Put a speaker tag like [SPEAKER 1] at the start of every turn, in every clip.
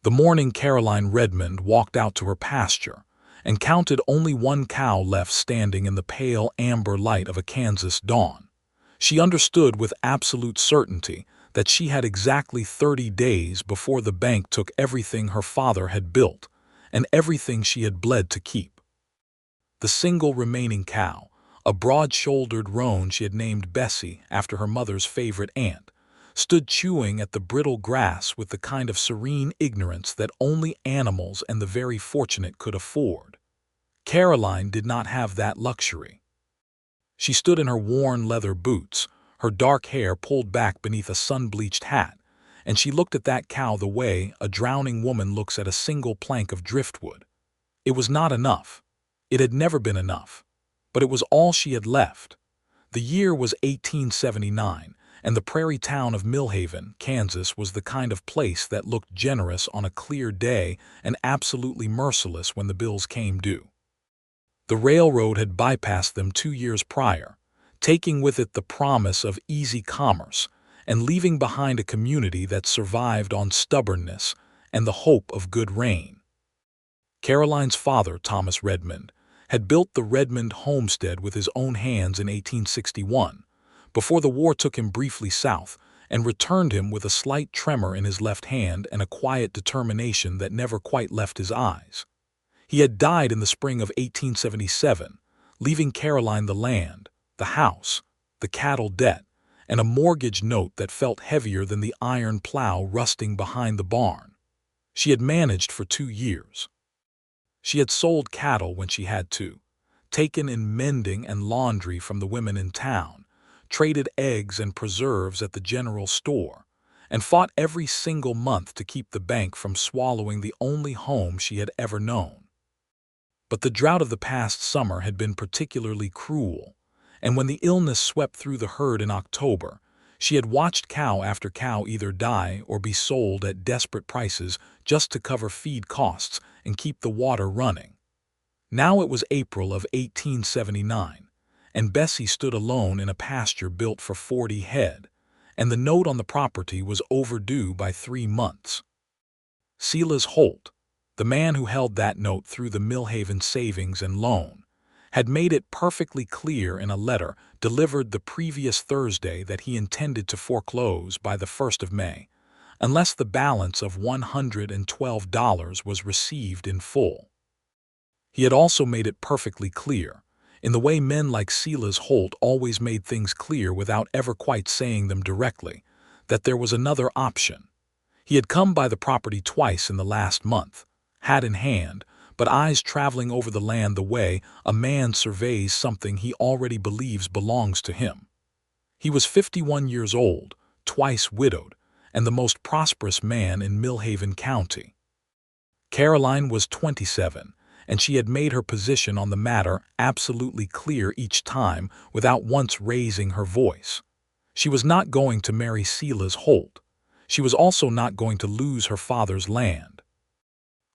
[SPEAKER 1] The morning Caroline Redmond walked out to her pasture and counted only one cow left standing in the pale amber light of a Kansas dawn. She understood with absolute certainty that she had exactly 30 days before the bank took everything her father had built and everything she had bled to keep. The single remaining cow, a broad-shouldered roan she had named Bessie after her mother's favorite aunt, stood chewing at the brittle grass with the kind of serene ignorance that only animals and the very fortunate could afford. Caroline did not have that luxury. She stood in her worn leather boots, her dark hair pulled back beneath a sun-bleached hat, and she looked at that cow the way a drowning woman looks at a single plank of driftwood. It was not enough. It had never been enough. But it was all she had left. The year was 1879, and the prairie town of Millhaven, Kansas, was the kind of place that looked generous on a clear day and absolutely merciless when the bills came due. The railroad had bypassed them 2 years prior, taking with it the promise of easy commerce and leaving behind a community that survived on stubbornness and the hope of good rain. Caroline's father, Thomas Redmond, had built the Redmond homestead with his own hands in 1861, before the war took him briefly south and returned him with a slight tremor in his left hand and a quiet determination that never quite left his eyes. He had died in the spring of 1877, leaving Caroline the land, the house, the cattle debt, and a mortgage note that felt heavier than the iron plow rusting behind the barn. She had managed for 2 years. She had sold cattle when she had to, taken in mending and laundry from the women in town, traded eggs and preserves at the general store, and fought every single month to keep the bank from swallowing the only home she had ever known. But the drought of the past summer had been particularly cruel, and when the illness swept through the herd in October, she had watched cow after cow either die or be sold at desperate prices just to cover feed costs and keep the water running. Now it was April of 1879, and Bessie stood alone in a pasture built for 40 head, and the note on the property was overdue by 3 months. Silas Holt, the man who held that note through the Millhaven Savings and Loan, had made it perfectly clear in a letter delivered the previous Thursday that he intended to foreclose by the 1st of May, unless the balance of $112 was received in full. He had also made it perfectly clear, in the way men like Silas Holt always made things clear without ever quite saying them directly, that there was another option. He had come by the property twice in the last month, hat in hand, but eyes traveling over the land the way a man surveys something he already believes belongs to him. He was 51 years old, twice widowed, and the most prosperous man in Millhaven County. Caroline was 27, and she had made her position on the matter absolutely clear each time without once raising her voice. She was not going to marry Silas Holt. She was also not going to lose her father's land,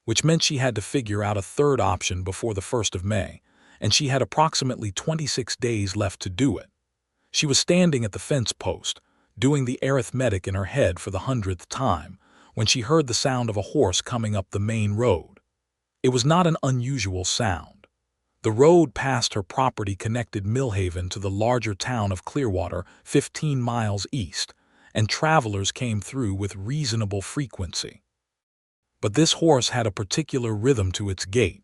[SPEAKER 1] which meant she had to figure out a third option before the 1st of May, and she had approximately 26 days left to do it. She was standing at the fence post, doing the arithmetic in her head for the 100th time, when she heard the sound of a horse coming up the main road. It was not an unusual sound. The road past her property connected Millhaven to the larger town of Clearwater, 15 miles east, and travelers came through with reasonable frequency. But this horse had a particular rhythm to its gait,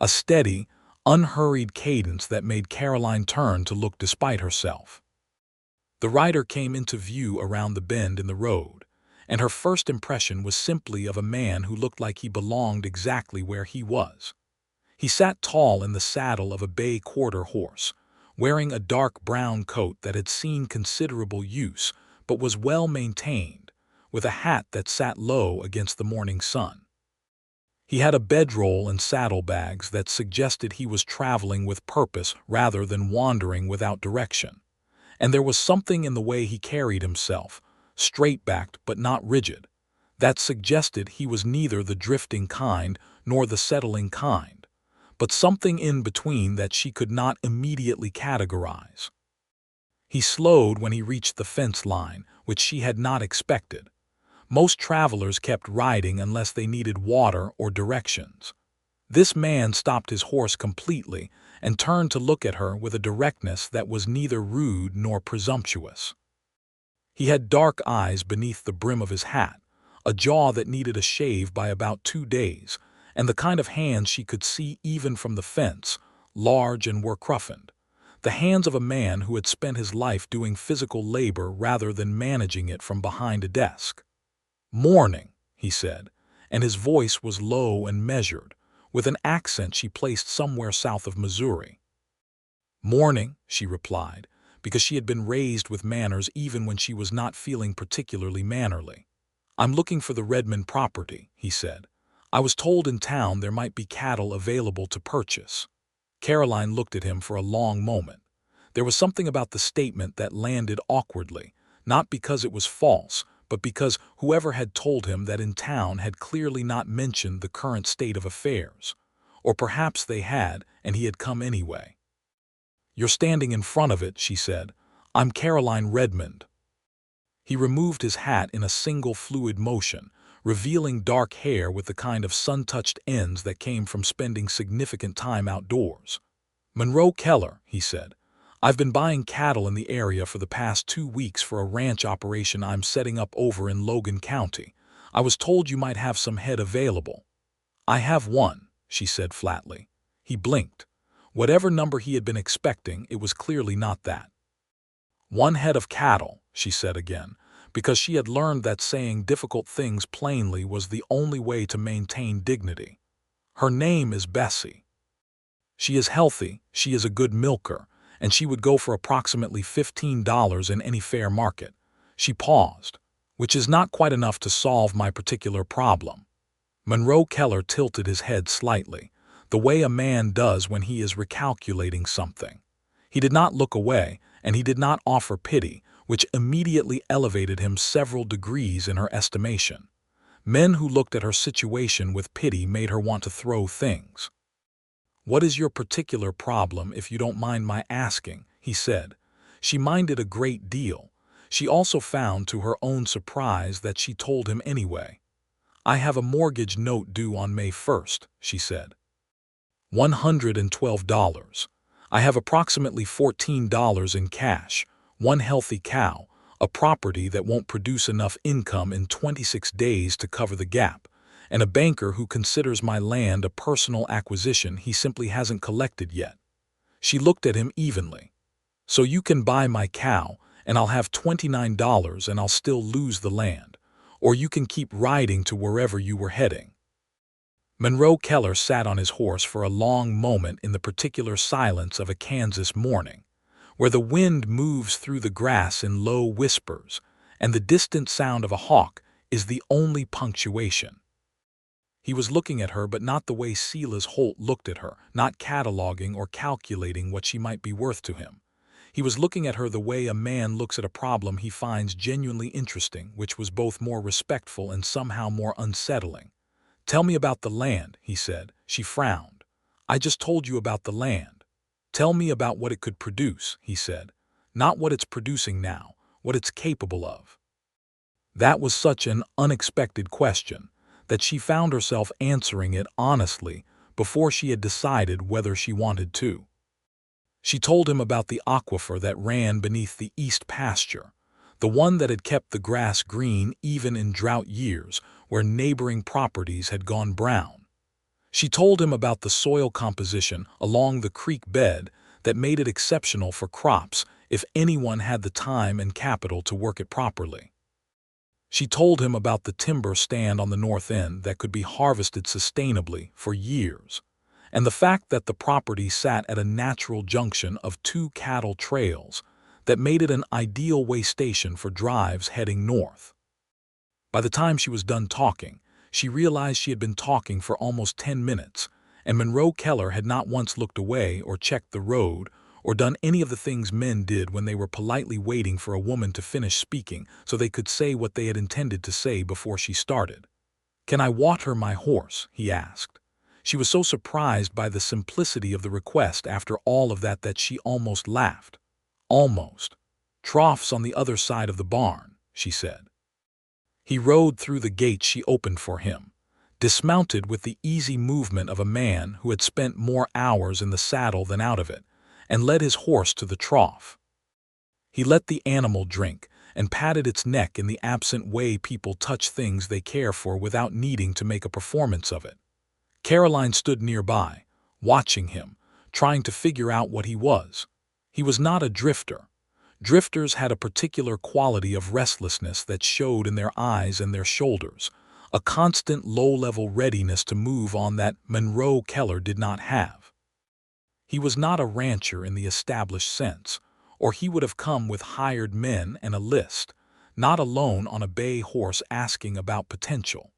[SPEAKER 1] a steady, unhurried cadence that made Caroline turn to look despite herself. The rider came into view around the bend in the road, and her first impression was simply of a man who looked like he belonged exactly where he was. He sat tall in the saddle of a bay quarter horse, wearing a dark brown coat that had seen considerable use but was well maintained, with a hat that sat low against the morning sun. He had a bedroll and saddlebags that suggested he was traveling with purpose rather than wandering without direction, and there was something in the way he carried himself, straight-backed but not rigid, that suggested he was neither the drifting kind nor the settling kind, but something in between that she could not immediately categorize. He slowed when he reached the fence line, which she had not expected. Most travelers kept riding unless they needed water or directions. This man stopped his horse completely and turned to look at her with a directness that was neither rude nor presumptuous. He had dark eyes beneath the brim of his hat, a jaw that needed a shave by about 2 days, and the kind of hands she could see even from the fence, large and were cruffined. The hands of a man who had spent his life doing physical labor rather than managing it from behind a desk. "Morning," he said, and his voice was low and measured, with an accent she placed somewhere south of Missouri. "Morning," she replied, because she had been raised with manners even when she was not feeling particularly mannerly. "I'm looking for the Redmond property," he said. "I was told in town there might be cattle available to purchase." Caroline looked at him for a long moment. There was something about the statement that landed awkwardly, not because it was false, but because whoever had told him that in town had clearly not mentioned the current state of affairs. Or perhaps they had, and he had come anyway. "You're standing in front of it," she said. "I'm Caroline Redmond." He removed his hat in a single fluid motion, revealing dark hair with the kind of sun-touched ends that came from spending significant time outdoors. "Monroe Keller," he said. "I've been buying cattle in the area for the past 2 weeks for a ranch operation I'm setting up over in Logan County. I was told you might have some head available." "I have one," she said flatly. He blinked. Whatever number he had been expecting, it was clearly not that. "One head of cattle," she said again, because she had learned that saying difficult things plainly was the only way to maintain dignity. "Her name is Bessie. She is healthy, she is a good milker, and she would go for approximately $15 in any fair market." She paused, "which is not quite enough to solve my particular problem." Monroe Keller tilted his head slightly, the way a man does when he is recalculating something. He did not look away, and he did not offer pity, which immediately elevated him several degrees in her estimation. Men who looked at her situation with pity made her want to throw things. "What is your particular problem, if you don't mind my asking?" he said. She minded a great deal. She also found to her own surprise that she told him anyway. "I have a mortgage note due on May 1st, she said. $112. I have approximately $14 in cash, one healthy cow, a property that won't produce enough income in 26 days to cover the gap, and a banker who considers my land a personal acquisition he simply hasn't collected yet." She looked at him evenly. "So you can buy my cow, and I'll have $29 and I'll still lose the land. Or you can keep riding to wherever you were heading." Monroe Keller sat on his horse for a long moment in the particular silence of a Kansas morning, where the wind moves through the grass in low whispers, and the distant sound of a hawk is the only punctuation. He was looking at her, but not the way Silas Holt looked at her, not cataloging or calculating what she might be worth to him. He was looking at her the way a man looks at a problem he finds genuinely interesting, which was both more respectful and somehow more unsettling. "Tell me about the land," he said. She frowned. "I just told you about the land." "Tell me about what it could produce," he said. "Not what it's producing now, what it's capable of." That was such an unexpected question that she found herself answering it honestly before she had decided whether she wanted to. She told him about the aquifer that ran beneath the east pasture, the one that had kept the grass green even in drought years where neighboring properties had gone brown. She told him about the soil composition along the creek bed that made it exceptional for crops if anyone had the time and capital to work it properly. She told him about the timber stand on the north end that could be harvested sustainably for years, and the fact that the property sat at a natural junction of two cattle trails that made it an ideal way station for drives heading north. By the time she was done talking, she realized she had been talking for almost 10 minutes, and Monroe Keller had not once looked away or checked the road or done any of the things men did when they were politely waiting for a woman to finish speaking so they could say what they had intended to say before she started. "Can I water my horse?" he asked. She was so surprised by the simplicity of the request after all of that she almost laughed. "Almost. Trough's on the other side of the barn," she said. He rode through the gate she opened for him, dismounted with the easy movement of a man who had spent more hours in the saddle than out of it, and led his horse to the trough. He let the animal drink and patted its neck in the absent way people touch things they care for without needing to make a performance of it. Caroline stood nearby, watching him, trying to figure out what he was. He was not a drifter. Drifters had a particular quality of restlessness that showed in their eyes and their shoulders, a constant low-level readiness to move on that Monroe Keller did not have. He was not a rancher in the established sense, or he would have come with hired men and a list, not alone on a bay horse asking about potential.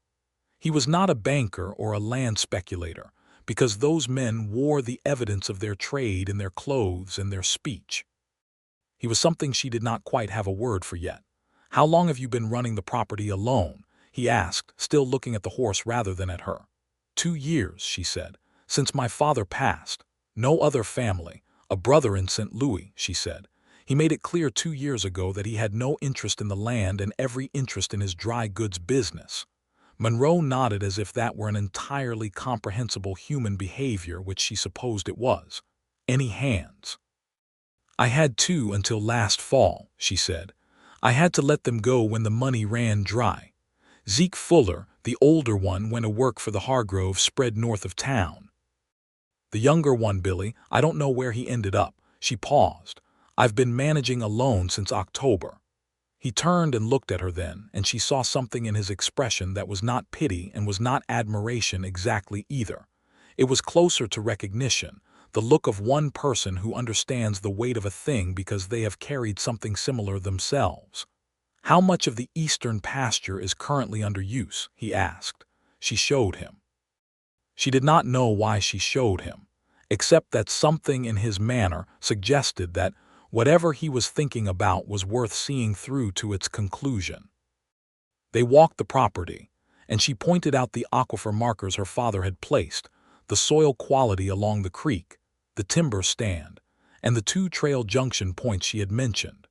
[SPEAKER 1] He was not a banker or a land speculator, because those men wore the evidence of their trade in their clothes and their speech. He was something she did not quite have a word for yet. "How long have you been running the property alone?" he asked, still looking at the horse rather than at her. 2 years, she said, "since my father passed. No other family. A brother in St. Louis," she said. "He made it clear 2 years ago that he had no interest in the land and every interest in his dry goods business." Monroe nodded as if that were an entirely comprehensible human behavior, which she supposed it was. "Any hands?" "I had 2 until last fall," she said. "I had to let them go when the money ran dry. Zeke Fuller, the older one, went to work for the Hargroves spread north of town. The younger one, Billy, I don't know where he ended up." She paused. "I've been managing alone since October." He turned and looked at her then, and she saw something in his expression that was not pity and was not admiration exactly either. It was closer to recognition, the look of one person who understands the weight of a thing because they have carried something similar themselves. "How much of the eastern pasture is currently under use?" he asked. She showed him. She did not know why she showed him, except that something in his manner suggested that whatever he was thinking about was worth seeing through to its conclusion. They walked the property, and she pointed out the aquifer markers her father had placed, the soil quality along the creek, the timber stand, and the 2 trail junction points she had mentioned.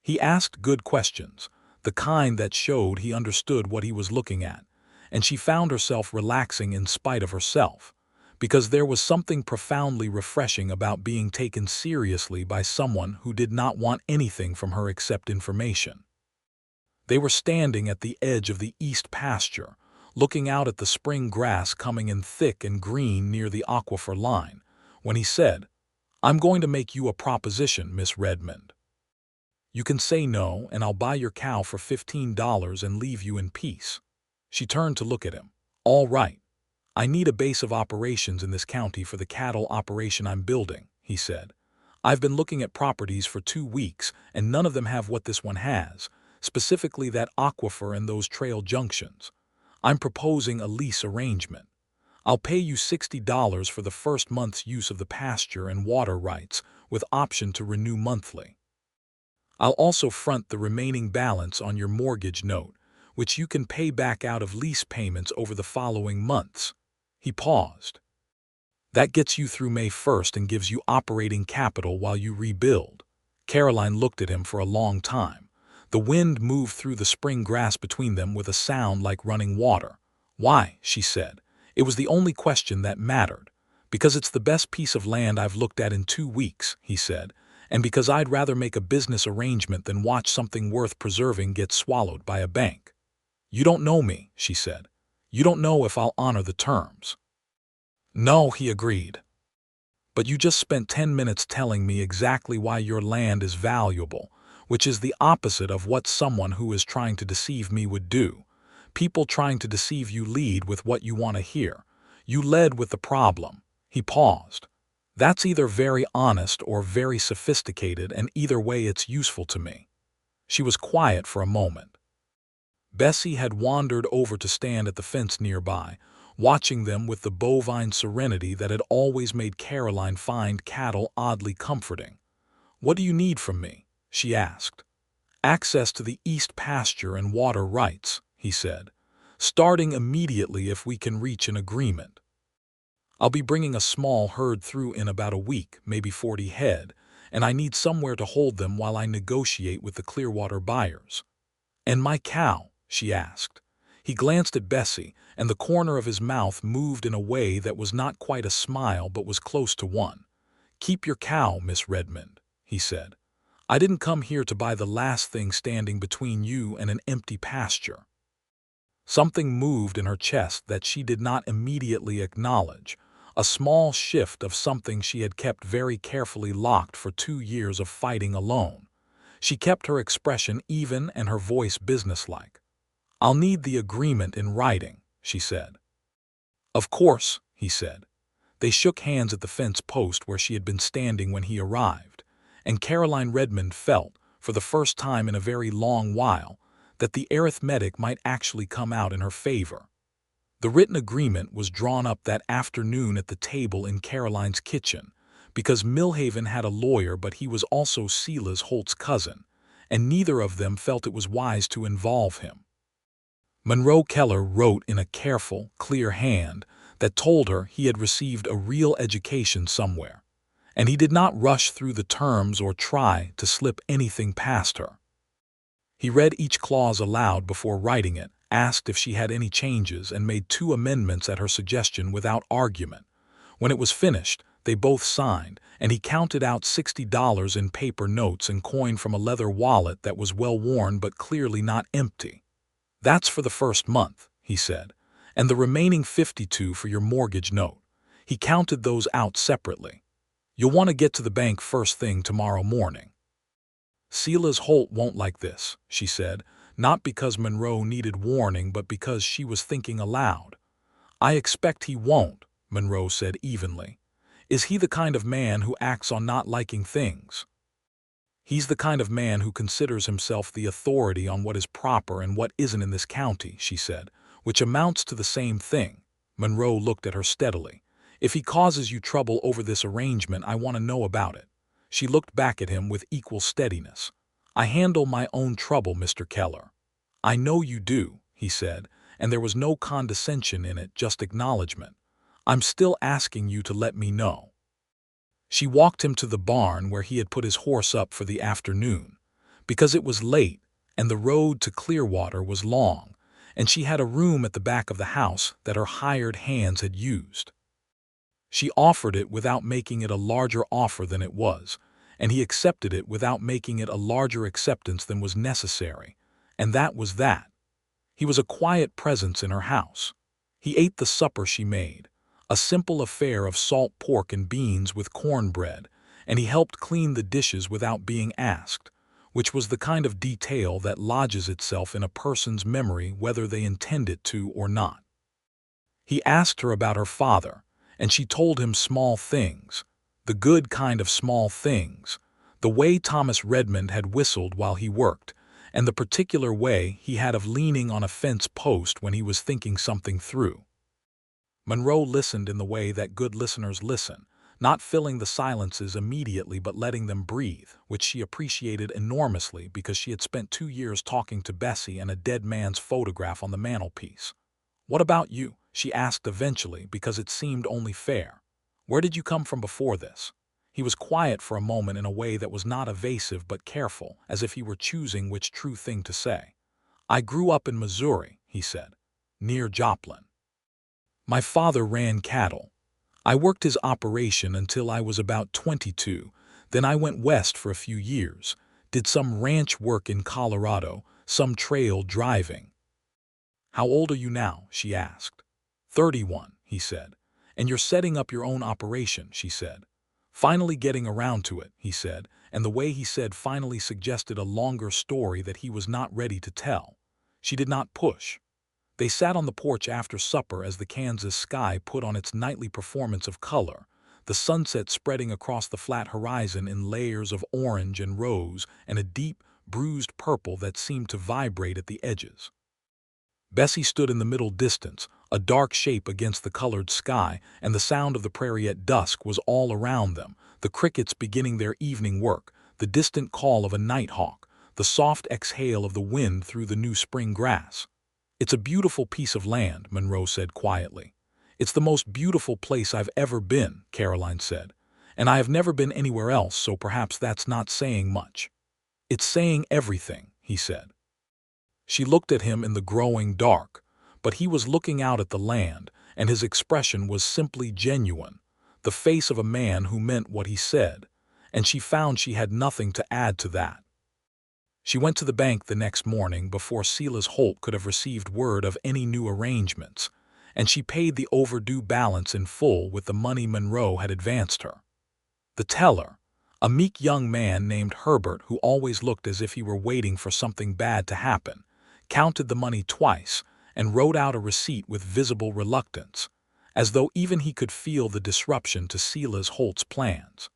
[SPEAKER 1] He asked good questions, the kind that showed he understood what he was looking at, and she found herself relaxing in spite of herself, because there was something profoundly refreshing about being taken seriously by someone who did not want anything from her except information. They were standing at the edge of the east pasture, looking out at the spring grass coming in thick and green near the aquifer line, when he said, "I'm going to make you a proposition, Miss Redmond. You can say no, and I'll buy your cow for $15 and leave you in peace." She turned to look at him. "All right. I need a base of operations in this county for the cattle operation I'm building," he said. "I've been looking at properties for 2 weeks, and none of them have what this one has, specifically that aquifer and those trail junctions. I'm proposing a lease arrangement. I'll pay you $60 for the first month's use of the pasture and water rights, with option to renew monthly. I'll also front the remaining balance on your mortgage note, which you can pay back out of lease payments over the following months." He paused. "That gets you through May 1st and gives you operating capital while you rebuild." Caroline looked at him for a long time. The wind moved through the spring grass between them with a sound like running water. "Why?" she said. It was the only question that mattered. "Because it's the best piece of land I've looked at in 2 weeks," he said, "and because I'd rather make a business arrangement than watch something worth preserving get swallowed by a bank." "You don't know me," she said. "You don't know if I'll honor the terms." "No," he agreed. "But you just spent 10 minutes telling me exactly why your land is valuable, which is the opposite of what someone who is trying to deceive me would do. People trying to deceive you lead with what you want to hear. You led with the problem." He paused. "That's either very honest or very sophisticated, and either way it's useful to me." She was quiet for a moment. Bessie had wandered over to stand at the fence nearby, watching them with the bovine serenity that had always made Caroline find cattle oddly comforting. "What do you need from me?" she asked. "Access to the east pasture and water rights," he said, "starting immediately if we can reach an agreement. I'll be bringing a small herd through in about a week, maybe 40 head, and I need somewhere to hold them while I negotiate with the Clearwater buyers. And my cow," she asked. He glanced at Bessie, and the corner of his mouth moved in a way that was not quite a smile but was close to one. "Keep your cow, Miss Redmond," he said. "I didn't come here to buy the last thing standing between you and an empty pasture." Something moved in her chest that she did not immediately acknowledge, a small shift of something she had kept very carefully locked for 2 years of fighting alone. She kept her expression even and her voice businesslike. "I'll need the agreement in writing," she said. "Of course," he said. They shook hands at the fence post where she had been standing when he arrived, and Caroline Redmond felt, for the first time in a very long while, that the arithmetic might actually come out in her favor. The written agreement was drawn up that afternoon at the table in Caroline's kitchen, because Millhaven had a lawyer but he was also Silas Holt's cousin, and neither of them felt it was wise to involve him. Monroe Keller wrote in a careful, clear hand that told her he had received a real education somewhere, and he did not rush through the terms or try to slip anything past her. He read each clause aloud before writing it, asked if she had any changes, and made 2 amendments at her suggestion without argument. When it was finished, they both signed, and he counted out $60 in paper notes and coin from a leather wallet that was well worn but clearly not empty. "That's for the first month," he said, "and the remaining 52 for your mortgage note." He counted those out separately. "You'll want to get to the bank first thing tomorrow morning." "Silas Holt won't like this," she said, not because Monroe needed warning but because she was thinking aloud. "I expect he won't," Monroe said evenly. "Is he the kind of man who acts on not liking things?" "He's the kind of man who considers himself the authority on what is proper and what isn't in this county," she said, "which amounts to the same thing." Monroe looked at her steadily. "If he causes you trouble over this arrangement, I want to know about it." She looked back at him with equal steadiness. "I handle my own trouble, Mr. Keller." "I know you do," he said, and there was no condescension in it, just acknowledgement. "I'm still asking you to let me know." She walked him to the barn where he had put his horse up for the afternoon, because it was late and the road to Clearwater was long, and she had a room at the back of the house that her hired hands had used. She offered it without making it a larger offer than it was, and he accepted it without making it a larger acceptance than was necessary, and that was that. He was a quiet presence in her house. He ate the supper she made, a simple affair of salt pork and beans with cornbread, and he helped clean the dishes without being asked, which was the kind of detail that lodges itself in a person's memory whether they intend it to or not. He asked her about her father, and she told him small things, the good kind of small things, the way Thomas Redmond had whistled while he worked, and the particular way he had of leaning on a fence post when he was thinking something through. Monroe listened in the way that good listeners listen, not filling the silences immediately but letting them breathe, which she appreciated enormously because she had spent 2 years talking to Bessie and a dead man's photograph on the mantelpiece. "What about you?" she asked eventually, because it seemed only fair. "Where did you come from before this?" He was quiet for a moment in a way that was not evasive but careful, as if he were choosing which true thing to say. "I grew up in Missouri," he said, "near Joplin. My father ran cattle. I worked his operation until I was about 22, then I went west for a few years, did some ranch work in Colorado, some trail driving." "How old are you now?" she asked. 31, he said. "And you're setting up your own operation," she said. "Finally getting around to it," he said, and the way he said finally suggested a longer story that he was not ready to tell. She did not push. They sat on the porch after supper as the Kansas sky put on its nightly performance of color, the sunset spreading across the flat horizon in layers of orange and rose and a deep, bruised purple that seemed to vibrate at the edges. Bessie stood in the middle distance, a dark shape against the colored sky, and the sound of the prairie at dusk was all around them, the crickets beginning their evening work, the distant call of a nighthawk, the soft exhale of the wind through the new spring grass. "It's a beautiful piece of land," Monroe said quietly. "It's the most beautiful place I've ever been," Caroline said, "and I have never been anywhere else, so perhaps that's not saying much." "It's saying everything," he said. She looked at him in the growing dark, but he was looking out at the land, and his expression was simply genuine, the face of a man who meant what he said, and she found she had nothing to add to that. She went to the bank the next morning before Silas Holt could have received word of any new arrangements, and she paid the overdue balance in full with the money Monroe had advanced her. The teller, a meek young man named Herbert who always looked as if he were waiting for something bad to happen, counted the money twice and wrote out a receipt with visible reluctance, as though even he could feel the disruption to Silas Holt's plans.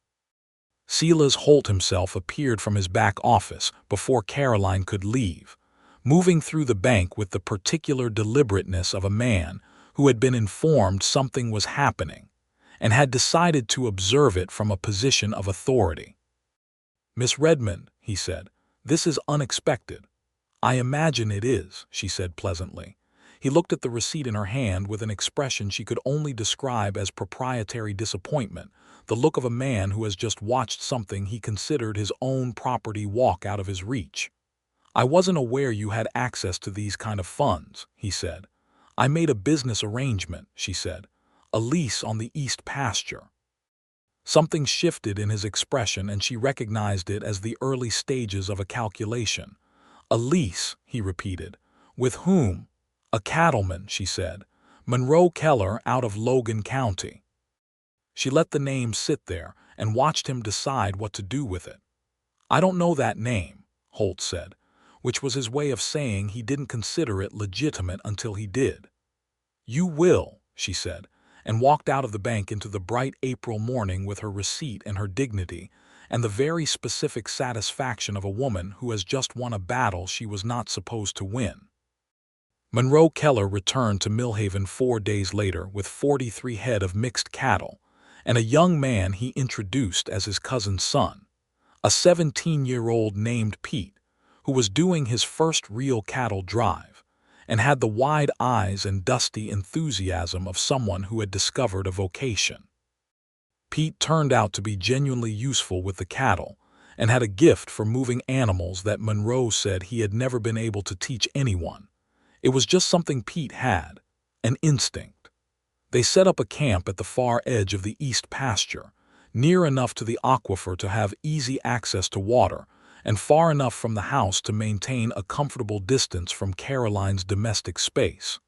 [SPEAKER 1] Silas Holt himself appeared from his back office before Caroline could leave, moving through the bank with the particular deliberateness of a man who had been informed something was happening and had decided to observe it from a position of authority. "Miss Redmond," he said, "this is unexpected." "I imagine it is," she said pleasantly. He looked at the receipt in her hand with an expression she could only describe as proprietary disappointment, the look of a man who has just watched something he considered his own property walk out of his reach. "I wasn't aware you had access to these kind of funds," he said. "I made a business arrangement," she said, "a lease on the east pasture." Something shifted in his expression and she recognized it as the early stages of a calculation. "A lease," he repeated. "With whom?" "A cattleman," she said. "Monroe Keller out of Logan County." She let the name sit there and watched him decide what to do with it. "I don't know that name," Holt said, which was his way of saying he didn't consider it legitimate until he did. "You will," she said, and walked out of the bank into the bright April morning with her receipt and her dignity, and the very specific satisfaction of a woman who has just won a battle she was not supposed to win. Monroe Keller returned to Millhaven 4 days later with 43 head of mixed cattle, and a young man he introduced as his cousin's son, a 17-year-old named Pete, who was doing his first real cattle drive, and had the wide eyes and dusty enthusiasm of someone who had discovered a vocation. Pete turned out to be genuinely useful with the cattle, and had a gift for moving animals that Monroe said he had never been able to teach anyone. It was just something Pete had, an instinct. They set up a camp at the far edge of the east pasture, near enough to the aquifer to have easy access to water, and far enough from the house to maintain a comfortable distance from Caroline's domestic space.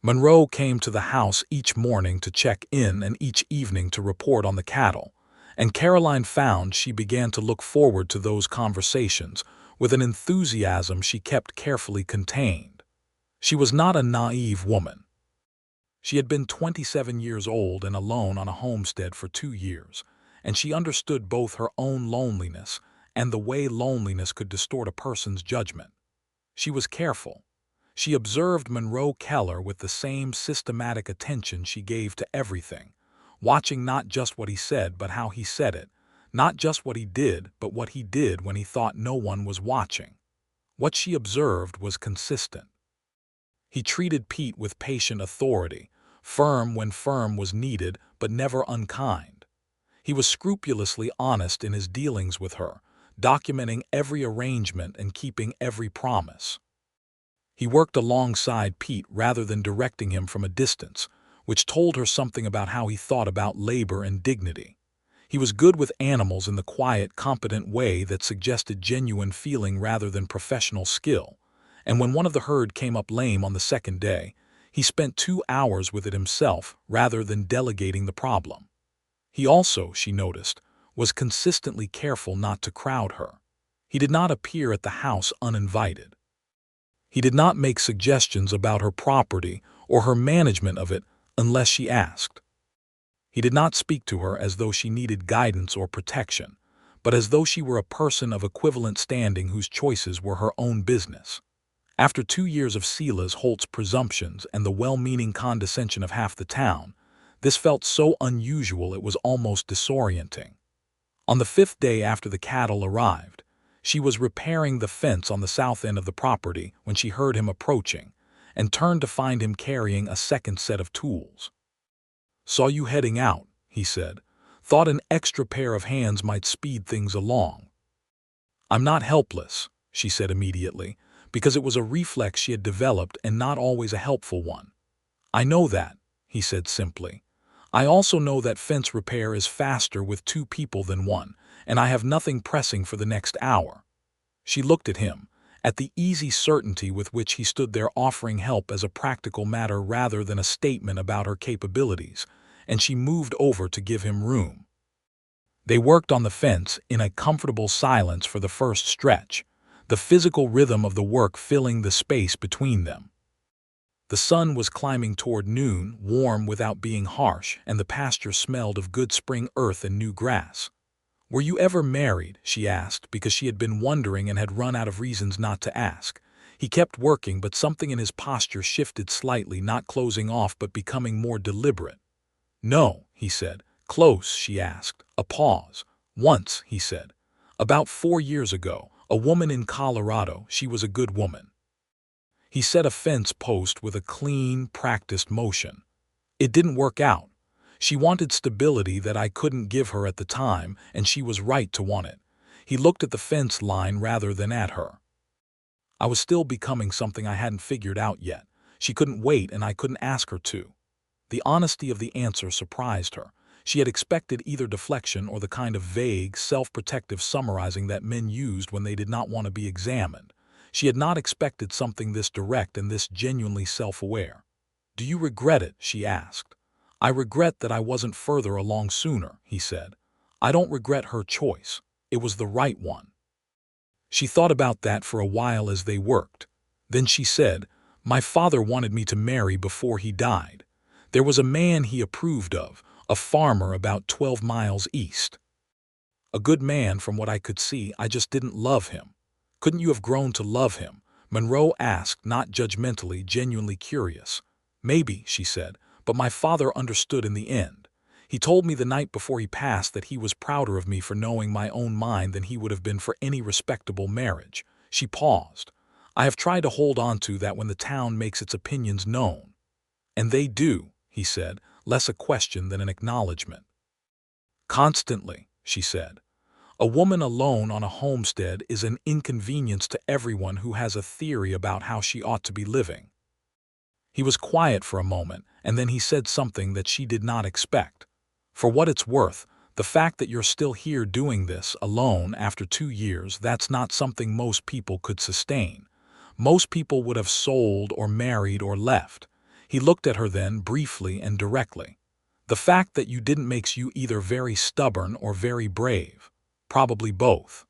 [SPEAKER 1] Monroe came to the house each morning to check in and each evening to report on the cattle, and Caroline found she began to look forward to those conversations with an enthusiasm she kept carefully contained. She was not a naive woman. She had been 27 years old and alone on a homestead for 2 years, and she understood both her own loneliness and the way loneliness could distort a person's judgment. She was careful. She observed Monroe Keller with the same systematic attention she gave to everything, watching not just what he said but how he said it, not just what he did but what he did when he thought no one was watching. What she observed was consistent. He treated Pete with patient authority, firm when firm was needed but never unkind. He was scrupulously honest in his dealings with her, documenting every arrangement and keeping every promise. He worked alongside Pete rather than directing him from a distance, which told her something about how he thought about labor and dignity. He was good with animals in the quiet, competent way that suggested genuine feeling rather than professional skill, and when one of the herd came up lame on the second day, he spent 2 hours with it himself rather than delegating the problem. He also, she noticed, was consistently careful not to crowd her. He did not appear at the house uninvited. He did not make suggestions about her property or her management of it unless she asked. He did not speak to her as though she needed guidance or protection, but as though she were a person of equivalent standing whose choices were her own business. After 2 years of Silas Holt's presumptions and the well-meaning condescension of half the town, this felt so unusual it was almost disorienting. On the 5th day after the cattle arrived, she was repairing the fence on the south end of the property when she heard him approaching, and turned to find him carrying a second set of tools. "Saw you heading out," he said. "Thought an extra pair of hands might speed things along." "I'm not helpless," she said immediately, because it was a reflex she had developed and not always a helpful one. "I know that," he said simply. "I also know that fence repair is faster with two people than one, and I have nothing pressing for the next hour." She looked at him, at the easy certainty with which he stood there offering help as a practical matter rather than a statement about her capabilities, and she moved over to give him room. They worked on the fence in a comfortable silence for the first stretch, the physical rhythm of the work filling the space between them. The sun was climbing toward noon, warm without being harsh, and the pasture smelled of good spring earth and new grass. "Were you ever married?" she asked, because she had been wondering and had run out of reasons not to ask. He kept working, but something in his posture shifted slightly, not closing off but becoming more deliberate. "No," he said. "Close?" she asked. A pause. "Once," he said. "About 4 years ago. A woman in Colorado. She was a good woman." He set a fence post with a clean, practiced motion. "It didn't work out. She wanted stability that I couldn't give her at the time, and she was right to want it." He looked at the fence line rather than at her. "I was still becoming something I hadn't figured out yet. She couldn't wait, and I couldn't ask her to." The honesty of the answer surprised her. She had expected either deflection or the kind of vague, self-protective summarizing that men used when they did not want to be examined. She had not expected something this direct and this genuinely self-aware. "Do you regret it?" she asked. "I regret that I wasn't further along sooner," he said. "I don't regret her choice. It was the right one." She thought about that for a while as they worked. Then she said, "My father wanted me to marry before he died. There was a man he approved of, a farmer about 12 miles east. A good man from what I could see. I just didn't love him." "Couldn't you have grown to love him?" Monroe asked, not judgmentally, genuinely curious. "Maybe," she said, "but my father understood in the end. He told me the night before he passed that he was prouder of me for knowing my own mind than he would have been for any respectable marriage." She paused. "I have tried to hold on to that when the town makes its opinions known." "And they do," he said, less a question than an acknowledgement. "Constantly," she said. "A woman alone on a homestead is an inconvenience to everyone who has a theory about how she ought to be living." He was quiet for a moment, and then he said something that she did not expect. "For what it's worth, the fact that you're still here doing this, alone, after 2 years, that's not something most people could sustain. Most people would have sold or married or left." He looked at her then, briefly and directly. "The fact that you didn't makes you either very stubborn or very brave. Probably both."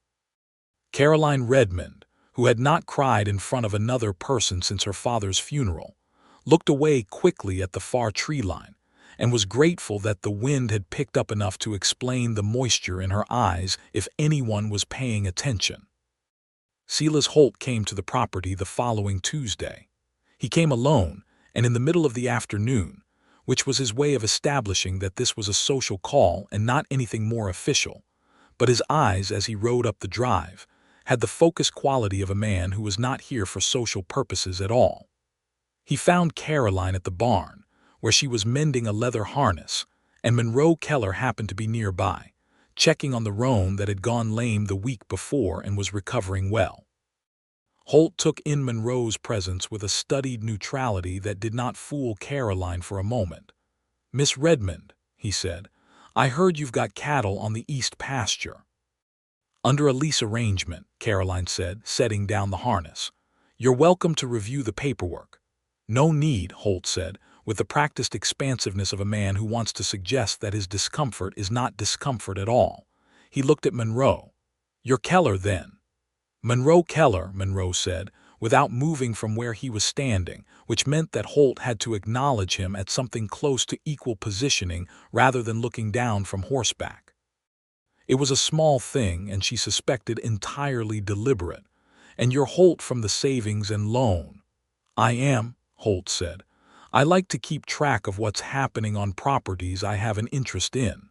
[SPEAKER 1] Caroline Redmond, who had not cried in front of another person since her father's funeral, looked away quickly at the far tree line, and was grateful that the wind had picked up enough to explain the moisture in her eyes if anyone was paying attention. Silas Holt came to the property the following Tuesday. He came alone, and in the middle of the afternoon, which was his way of establishing that this was a social call and not anything more official. But his eyes, as he rode up the drive, had the focused quality of a man who was not here for social purposes at all. He found Caroline at the barn, where she was mending a leather harness, and Monroe Keller happened to be nearby, checking on the roan that had gone lame the week before and was recovering well. Holt took in Monroe's presence with a studied neutrality that did not fool Caroline for a moment. "Miss Redmond," he said, "I heard you've got cattle on the east pasture." "Under a lease arrangement," Caroline said, setting down the harness. "You're welcome to review the paperwork." "No need," Holt said, with the practiced expansiveness of a man who wants to suggest that his discomfort is not discomfort at all. He looked at Monroe. "You're Keller, then?" "Monroe Keller," Monroe said, without moving from where he was standing, which meant that Holt had to acknowledge him at something close to equal positioning rather than looking down from horseback. It was a small thing, and she suspected entirely deliberate. "And you're Holt from the savings and loan?" "I am," Holt said. "I like to keep track of what's happening on properties I have an interest in."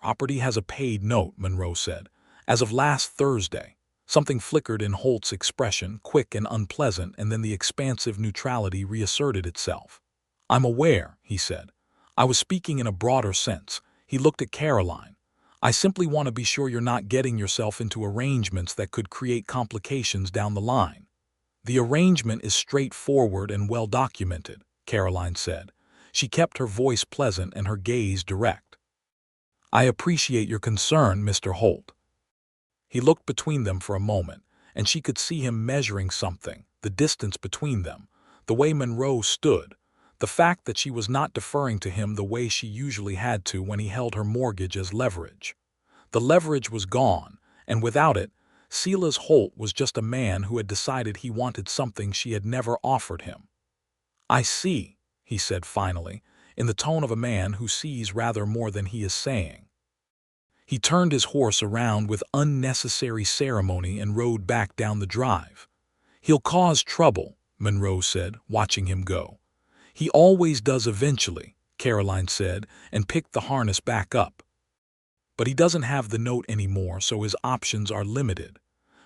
[SPEAKER 1] "Property has a paid note," Monroe said, "as of last Thursday." Something flickered in Holt's expression, quick and unpleasant, and then the expansive neutrality reasserted itself. "I'm aware," he said. "I was speaking in a broader sense." He looked at Caroline. "I simply want to be sure you're not getting yourself into arrangements that could create complications down the line." The arrangement is straightforward and well documented, Caroline said. She kept her voice pleasant and her gaze direct. I appreciate your concern, Mr. Holt. He looked between them for a moment, and she could see him measuring something, the distance between them, the way Monroe stood, the fact that she was not deferring to him the way she usually had to when he held her mortgage as leverage. The leverage was gone, and without it, Silas Holt was just a man who had decided he wanted something she had never offered him. I see, he said finally, in the tone of a man who sees rather more than he is saying. He turned his horse around with unnecessary ceremony and rode back down the drive. He'll cause trouble, Monroe said, watching him go. He always does eventually, Caroline said, and picked the harness back up. But he doesn't have the note anymore, so his options are limited.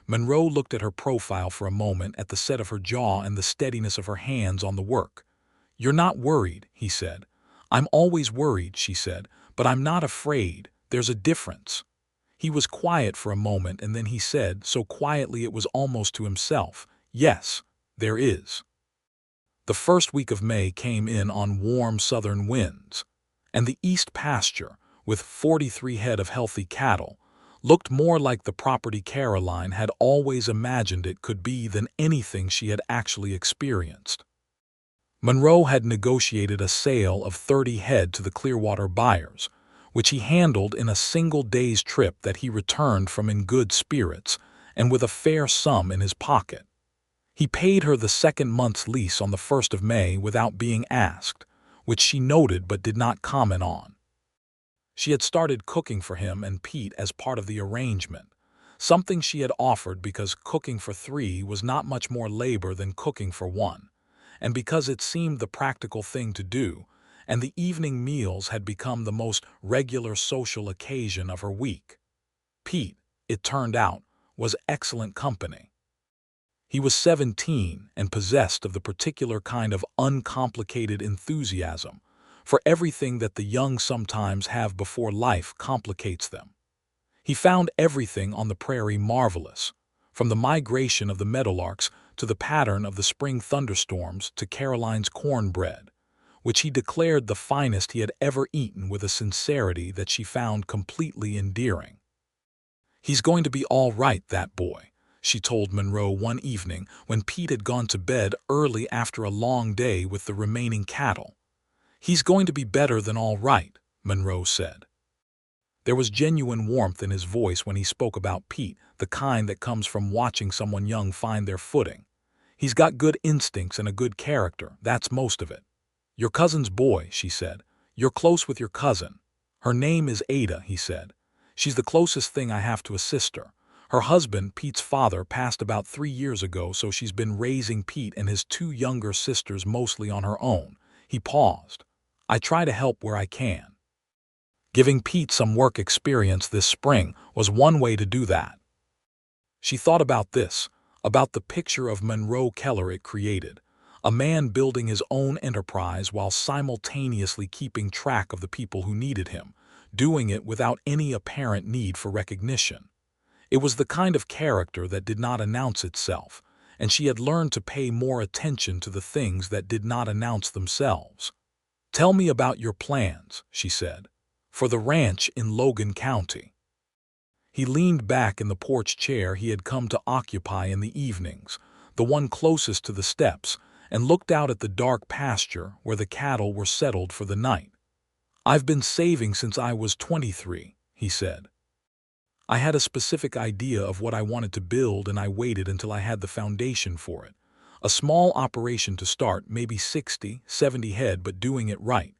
[SPEAKER 1] Monroe looked at her profile for a moment, at the set of her jaw and the steadiness of her hands on the work. You're not worried, he said. I'm always worried, she said, but I'm not afraid. There's a difference. He was quiet for a moment, and then he said, so quietly it was almost to himself, yes, there is. The first week of May came in on warm southern winds, and the east pasture, with 43 head of healthy cattle, looked more like the property Caroline had always imagined it could be than anything she had actually experienced. Monroe had negotiated a sale of 30 head to the Clearwater buyers, which he handled in a single day's trip that he returned from in good spirits and with a fair sum in his pocket. He paid her the second month's lease on the 1st of May without being asked, which she noted but did not comment on. She had started cooking for him and Pete as part of the arrangement, something she had offered because cooking for 3 was not much more labor than cooking for 1, and because it seemed the practical thing to do, and the evening meals had become the most regular social occasion of her week. Pete, it turned out, was excellent company. He was 17 and possessed of the particular kind of uncomplicated enthusiasm for everything that the young sometimes have before life complicates them. He found everything on the prairie marvelous, from the migration of the meadowlarks to the pattern of the spring thunderstorms to Caroline's cornbread, which he declared the finest he had ever eaten with a sincerity that she found completely endearing. He's going to be all right, that boy, she told Monroe one evening when Pete had gone to bed early after a long day with the remaining cattle. He's going to be better than all right, Monroe said. There was genuine warmth in his voice when he spoke about Pete, the kind that comes from watching someone young find their footing. He's got good instincts and a good character, that's most of it. Your cousin's boy, she said. You're close with your cousin. Her name is Ada, he said. She's the closest thing I have to a sister. Her husband, Pete's father, passed about 3 years ago, so she's been raising Pete and his 2 younger sisters mostly on her own. He paused. I try to help where I can. Giving Pete some work experience this spring was one way to do that. She thought about this, about the picture of Monroe Keller it created, a man building his own enterprise while simultaneously keeping track of the people who needed him, doing it without any apparent need for recognition. It was the kind of character that did not announce itself, and she had learned to pay more attention to the things that did not announce themselves. Tell me about your plans, she said, for the ranch in Logan County. He leaned back in the porch chair he had come to occupy in the evenings, the one closest to the steps, and looked out at the dark pasture where the cattle were settled for the night. I've been saving since I was 23, he said. I had a specific idea of what I wanted to build, and I waited until I had the foundation for it. A small operation to start, maybe 60, 70 head, but doing it right.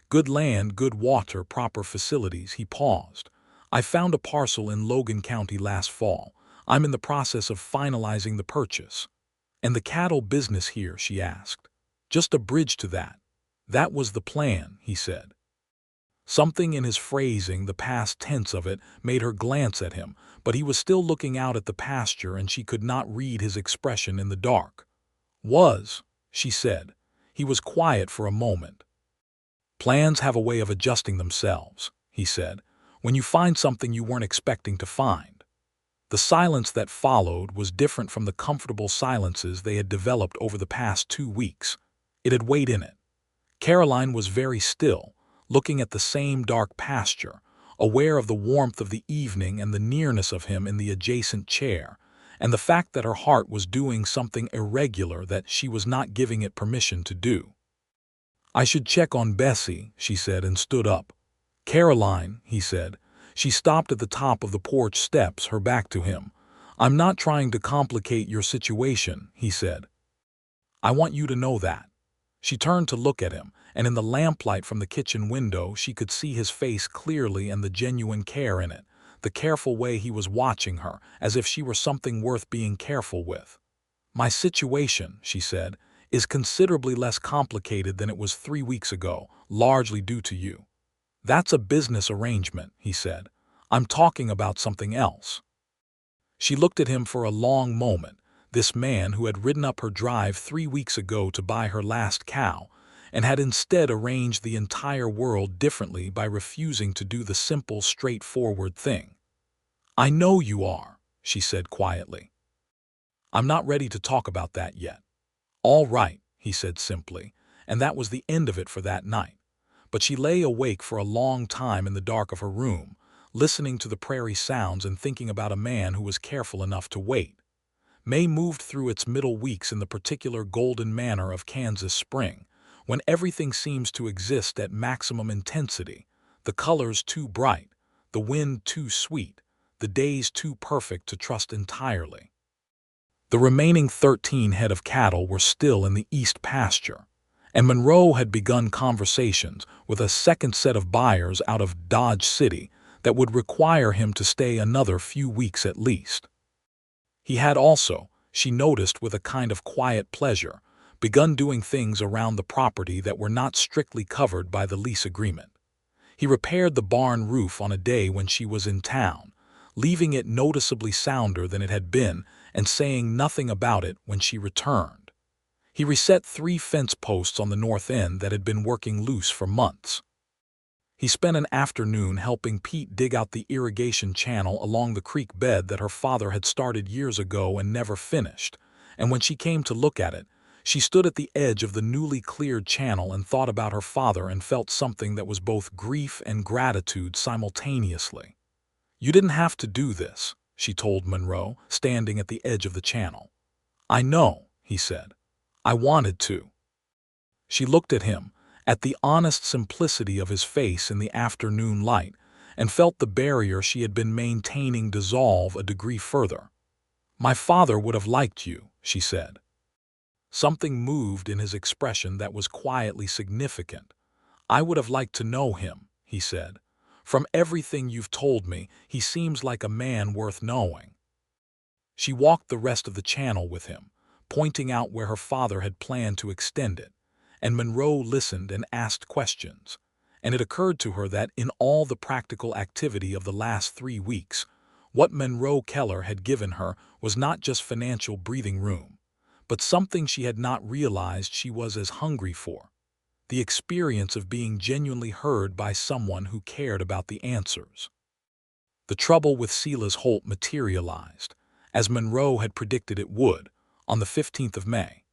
[SPEAKER 1] Good land, good water, proper facilities. He paused. I found a parcel in Logan County last fall. I'm in the process of finalizing the purchase. And the cattle business here, she asked. Just a bridge to that. That was the plan, he said. Something in his phrasing, the past tense of it, made her glance at him, but he was still looking out at the pasture and she could not read his expression in the dark. She said. He was quiet for a moment. Plans have a way of adjusting themselves, he said, when you find something you weren't expecting to find. The silence that followed was different from the comfortable silences they had developed over the past 2 weeks. It had weight in it. Caroline was very still, looking at the same dark pasture, aware of the warmth of the evening and the nearness of him in the adjacent chair, and the fact that her heart was doing something irregular that she was not giving it permission to do. "I should check on Bessie," she said, and stood up. "Caroline," he said. She stopped at the top of the porch steps, her back to him. "I'm not trying to complicate your situation," he said. "I want you to know that." She turned to look at him, and in the lamplight from the kitchen window she could see his face clearly and the genuine care in it, the careful way he was watching her, as if she were something worth being careful with. "My situation," she said, "is considerably less complicated than it was 3 weeks ago, largely due to you." "That's a business arrangement," he said. "I'm talking about something else." She looked at him for a long moment, this man who had ridden up her drive 3 weeks ago to buy her last cow, and had instead arranged the entire world differently by refusing to do the simple, straightforward thing. "I know you are," she said quietly. "I'm not ready to talk about that yet." "All right," he said simply, and that was the end of it for that night. But she lay awake for a long time in the dark of her room, listening to the prairie sounds and thinking about a man who was careful enough to wait. May moved through its middle weeks in the particular golden manner of Kansas spring, when everything seems to exist at maximum intensity, the colors too bright, the wind too sweet, the days too perfect to trust entirely. The remaining 13 head of cattle were still in the east pasture, and Monroe had begun conversations with a second set of buyers out of Dodge City that would require him to stay another few weeks at least. He had also, she noticed with a kind of quiet pleasure, begun doing things around the property that were not strictly covered by the lease agreement. He repaired the barn roof on a day when she was in town, leaving it noticeably sounder than it had been and saying nothing about it when she returned. He reset 3 fence posts on the north end that had been working loose for months. He spent an afternoon helping Pete dig out the irrigation channel along the creek bed that her father had started years ago and never finished, and when she came to look at it, she stood at the edge of the newly cleared channel and thought about her father and felt something that was both grief and gratitude simultaneously. "You didn't have to do this," she told Monroe, standing at the edge of the channel. "I know," he said. "I wanted to." She looked at him, at the honest simplicity of his face in the afternoon light, and felt the barrier she had been maintaining dissolve a degree further. "My father would have liked you," she said. Something moved in his expression that was quietly significant. "I would have liked to know him," he said. "From everything you've told me, he seems like a man worth knowing." She walked the rest of the channel with him, pointing out where her father had planned to extend it, and Monroe listened and asked questions, and it occurred to her that in all the practical activity of the last 3 weeks, what Monroe Keller had given her was not just financial breathing room, but something she had not realized she was as hungry for: the experience of being genuinely heard by someone who cared about the answers. The trouble with Silas Holt materialized, as Monroe had predicted it would, on the 15th of May.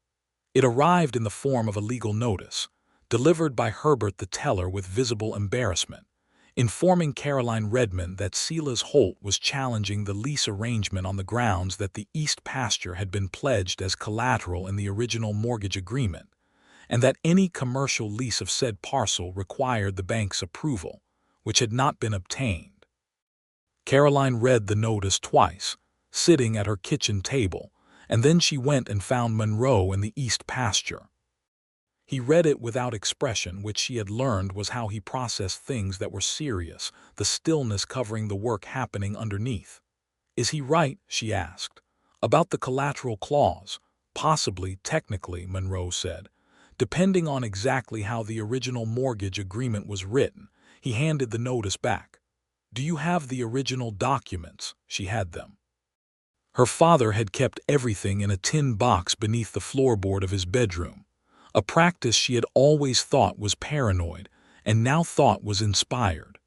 [SPEAKER 1] It arrived in the form of a legal notice, delivered by Herbert the teller with visible embarrassment, informing Caroline Redmond that Silas Holt was challenging the lease arrangement on the grounds that the east pasture had been pledged as collateral in the original mortgage agreement, and that any commercial lease of said parcel required the bank's approval, which had not been obtained. Caroline read the notice twice, sitting at her kitchen table, and then she went and found Monroe in the east pasture. He read it without expression, which she had learned was how he processed things that were serious, the stillness covering the work happening underneath. "Is he right?" she asked. "About the collateral clause?" "Possibly, technically," Monroe said. "Depending on exactly how the original mortgage agreement was written." He handed the notice back. "Do you have the original documents?" She had them. Her father had kept everything in a tin box beneath the floorboard of his bedroom, a practice she had always thought was paranoid and now thought was inspired.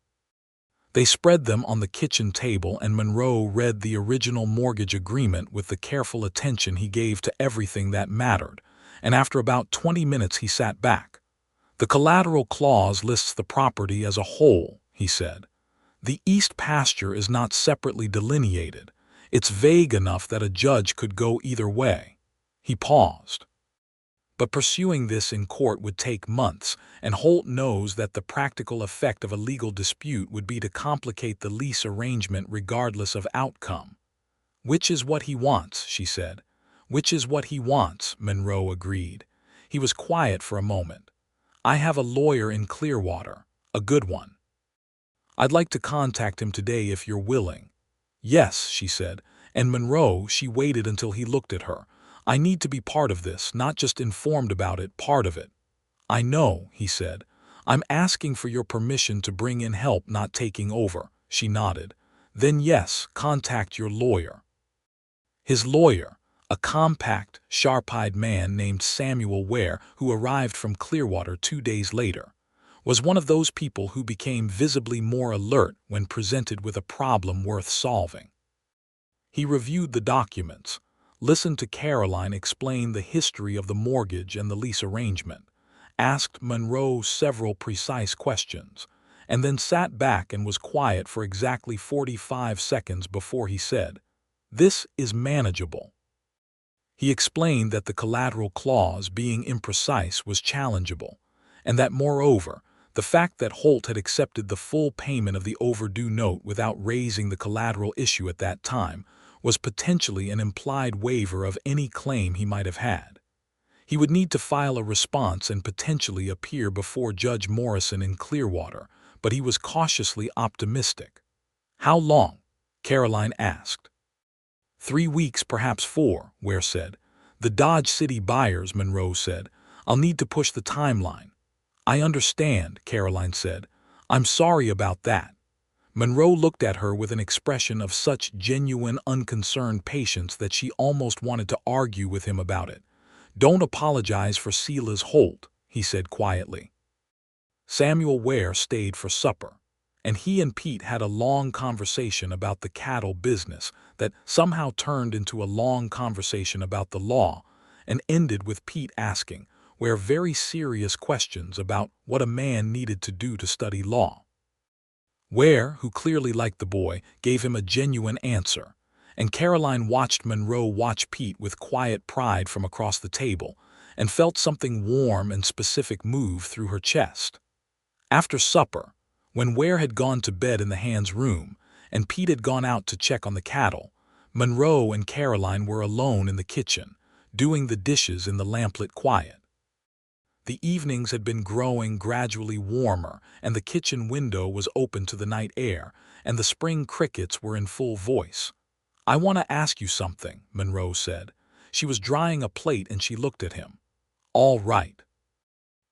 [SPEAKER 1] They spread them on the kitchen table, and Monroe read the original mortgage agreement with the careful attention he gave to everything that mattered, and after about 20 minutes he sat back. "The collateral clause lists the property as a whole," he said. "The east pasture is not separately delineated. It's vague enough that a judge could go either way." He paused. "But pursuing this in court would take months, and Holt knows that the practical effect of a legal dispute would be to complicate the lease arrangement regardless of outcome." "Which is what he wants," she said. "Which is what he wants," Monroe agreed. He was quiet for a moment. "I have a lawyer in Clearwater, a good one. I'd like to contact him today if you're willing." "Yes," she said, and Monroe, she waited until he looked at her. "I need to be part of this, not just informed about it, part of it." "I know," he said. "I'm asking for your permission to bring in help, not taking over." She nodded. "Then yes, contact your lawyer." His lawyer, a compact, sharp-eyed man named Samuel Ware, who arrived from Clearwater 2 days later, was one of those people who became visibly more alert when presented with a problem worth solving. He reviewed the documents, listened to Caroline explain the history of the mortgage and the lease arrangement, asked Monroe several precise questions, and then sat back and was quiet for exactly 45 seconds before he said, "This is manageable." He explained that the collateral clause, being imprecise, was challengeable, and that, moreover, the fact that Holt had accepted the full payment of the overdue note without raising the collateral issue at that time was potentially an implied waiver of any claim he might have had. He would need to file a response and potentially appear before Judge Morrison in Clearwater, but he was cautiously optimistic. "How long?" Caroline asked. 3 weeks, perhaps 4, Ware said. "The Dodge City buyers," Monroe said. "I'll need to push the timeline." "I understand," Caroline said. "I'm sorry about that." Monroe looked at her with an expression of such genuine, unconcerned patience that she almost wanted to argue with him about it. "Don't apologize for Silas Holt," he said quietly. Samuel Ware stayed for supper, and he and Pete had a long conversation about the cattle business that somehow turned into a long conversation about the law and ended with Pete asking Ware very serious questions about what a man needed to do to study law. Ware, who clearly liked the boy, gave him a genuine answer, and Caroline watched Monroe watch Pete with quiet pride from across the table and felt something warm and specific move through her chest. After supper, when Ware had gone to bed in the hands' room and Pete had gone out to check on the cattle, Monroe and Caroline were alone in the kitchen, doing the dishes in the lamplit quiet. The evenings had been growing gradually warmer, and the kitchen window was open to the night air, and the spring crickets were in full voice. "I want to ask you something," Monroe said. She was drying a plate and she looked at him. "All right."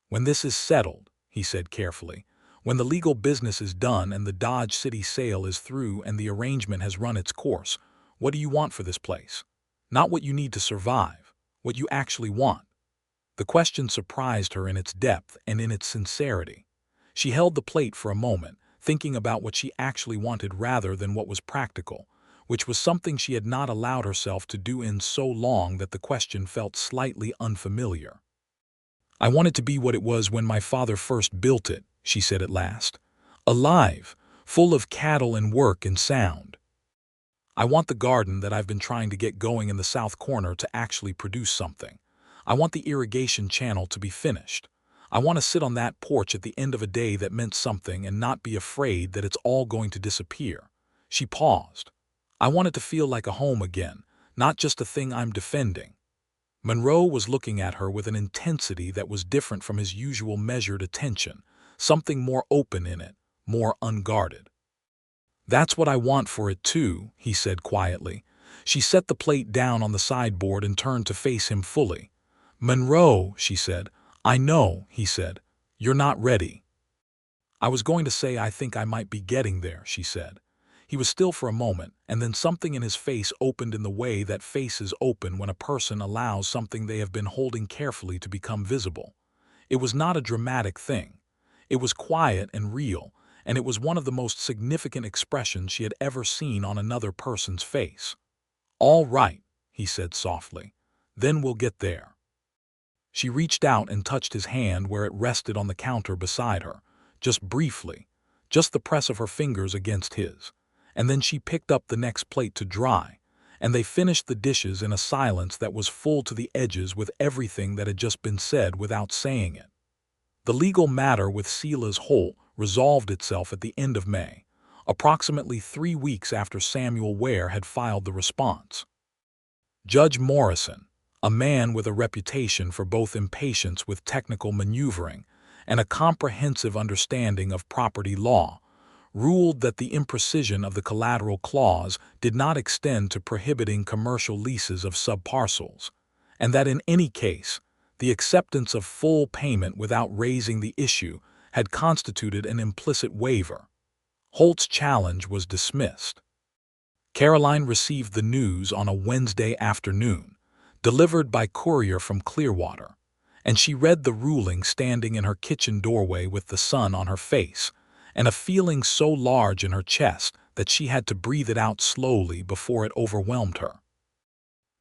[SPEAKER 1] "When this is settled," he said carefully, "when the legal business is done and the Dodge City sale is through and the arrangement has run its course, what do you want for this place? Not what you need to survive, what you actually want." The question surprised her in its depth and in its sincerity. She held the plate for a moment, thinking about what she actually wanted rather than what was practical, which was something she had not allowed herself to do in so long that the question felt slightly unfamiliar. "I want it to be what it was when my father first built it," she said at last. "Alive, full of cattle and work and sound. I want the garden that I've been trying to get going in the south corner to actually produce something. I want the irrigation channel to be finished. I want to sit on that porch at the end of a day that meant something and not be afraid that it's all going to disappear." She paused. "I want it to feel like a home again, not just a thing I'm defending." Monroe was looking at her with an intensity that was different from his usual measured attention, something more open in it, more unguarded. "That's what I want for it too," he said quietly. She set the plate down on the sideboard and turned to face him fully. "Monroe," she said. "I know," he said. "You're not ready." "I was going to say I think I might be getting there," she said. He was still for a moment, and then something in his face opened in the way that faces open when a person allows something they have been holding carefully to become visible. It was not a dramatic thing. It was quiet and real, and it was one of the most significant expressions she had ever seen on another person's face. "All right," he said softly. "Then we'll get there." She reached out and touched his hand where it rested on the counter beside her, just briefly, just the press of her fingers against his. And then she picked up the next plate to dry, and they finished the dishes in a silence that was full to the edges with everything that had just been said without saying it. The legal matter with Sela's Holt resolved itself at the end of May, approximately 3 weeks after Samuel Ware had filed the response. Judge Morrison, a man with a reputation for both impatience with technical maneuvering and a comprehensive understanding of property law, ruled that the imprecision of the collateral clause did not extend to prohibiting commercial leases of subparcels, and that in any case, the acceptance of full payment without raising the issue had constituted an implicit waiver. Holt's challenge was dismissed. Caroline received the news on a Wednesday afternoon, delivered by courier from Clearwater, and she read the ruling standing in her kitchen doorway with the sun on her face, and a feeling so large in her chest that she had to breathe it out slowly before it overwhelmed her.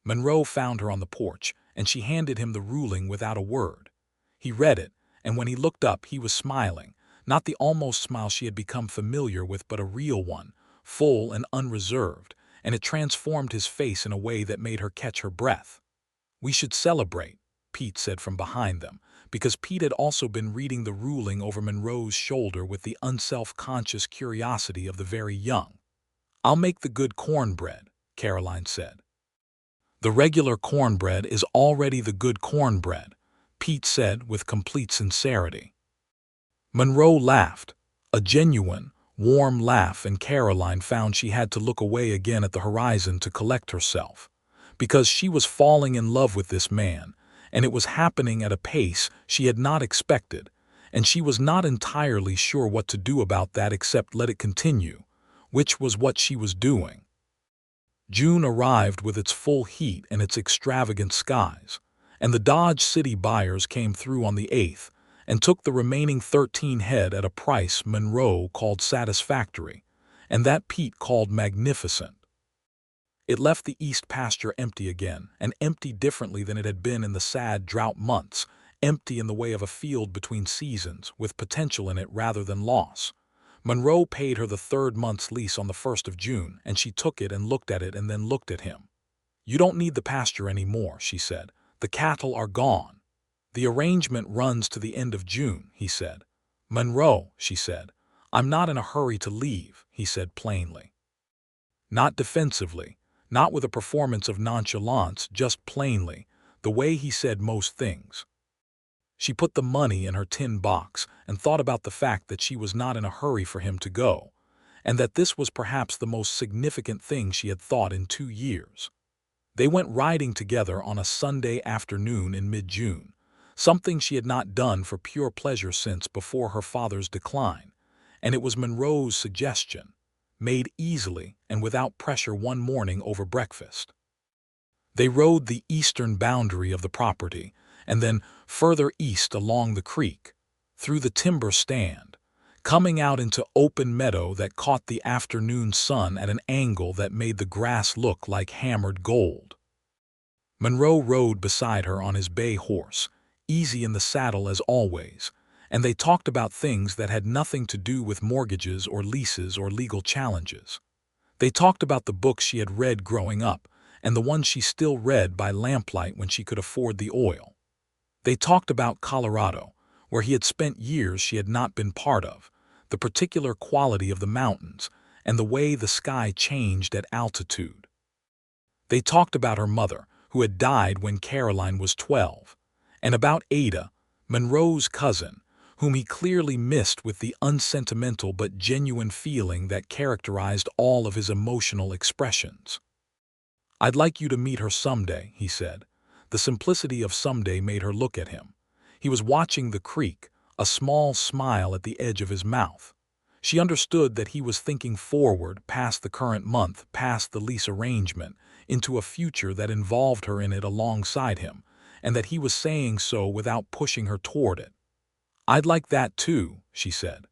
[SPEAKER 1] Monroe found her on the porch, and she handed him the ruling without a word. He read it, and when he looked up he was smiling, not the almost smile she had become familiar with but a real one, full and unreserved, and it transformed his face in a way that made her catch her breath. "We should celebrate," Pete said from behind them, because Pete had also been reading the ruling over Monroe's shoulder with the unself-conscious curiosity of the very young. "I'll make the good cornbread," Caroline said. "The regular cornbread is already the good cornbread," Pete said with complete sincerity. Monroe laughed, a genuine, warm laugh, and Caroline found she had to look away again at the horizon to collect herself, because she was falling in love with this man, and it was happening at a pace she had not expected, and she was not entirely sure what to do about that except let it continue, which was what she was doing. June arrived with its full heat and its extravagant skies, and the Dodge City buyers came through on the 8th and took the remaining 13 head at a price Monroe called satisfactory, and that Pete called magnificent. It left the east pasture empty again, and empty differently than it had been in the sad drought months, empty in the way of a field between seasons, with potential in it rather than loss. Monroe paid her the 3rd month's lease on the 1st of June, and she took it and looked at it and then looked at him. "You don't need the pasture anymore," she said. "The cattle are gone." "The arrangement runs to the end of June," he said. "Monroe," she said. "I'm not in a hurry to leave," he said plainly. Not defensively, not with a performance of nonchalance, just plainly, the way he said most things. She put the money in her tin box and thought about the fact that she was not in a hurry for him to go, and that this was perhaps the most significant thing she had thought in 2 years. They went riding together on a Sunday afternoon in mid-June, something she had not done for pure pleasure since before her father's decline, and it was Monroe's suggestion, made easily and without pressure one morning over breakfast. They rode the eastern boundary of the property, and then further east along the creek, through the timber stand, coming out into open meadow that caught the afternoon sun at an angle that made the grass look like hammered gold. Monroe rode beside her on his bay horse, easy in the saddle as always, and they talked about things that had nothing to do with mortgages or leases or legal challenges. They talked about the books she had read growing up and the ones she still read by lamplight when she could afford the oil. They talked about Colorado, where he had spent years she had not been part of, the particular quality of the mountains, and the way the sky changed at altitude. They talked about her mother, who had died when Caroline was 12, and about Ada, Monroe's cousin, whom he clearly missed with the unsentimental but genuine feeling that characterized all of his emotional expressions. "I'd like you to meet her someday," he said. The simplicity of someday made her look at him. He was watching the creek, a small smile at the edge of his mouth. She understood that he was thinking forward past the current month, past the lease arrangement, into a future that involved her in it alongside him, and that he was saying so without pushing her toward it. "I'd like that too," she said.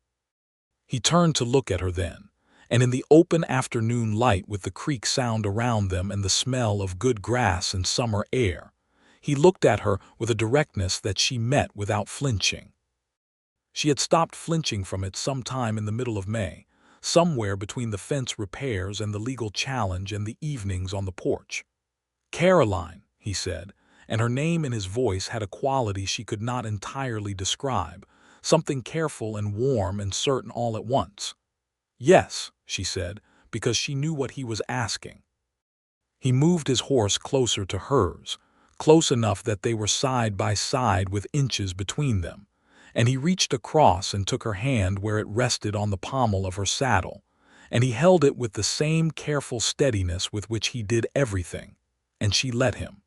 [SPEAKER 1] He turned to look at her then, and in the open afternoon light with the creek sound around them and the smell of good grass and summer air, he looked at her with a directness that she met without flinching. She had stopped flinching from it sometime in the middle of May, somewhere between the fence repairs and the legal challenge and the evenings on the porch. "Caroline," he said, and her name in his voice had a quality she could not entirely describe, something careful and warm and certain all at once. "Yes," she said, because she knew what he was asking. He moved his horse closer to hers, close enough that they were side by side with inches between them, and he reached across and took her hand where it rested on the pommel of her saddle, and he held it with the same careful steadiness with which he did everything, and she let him.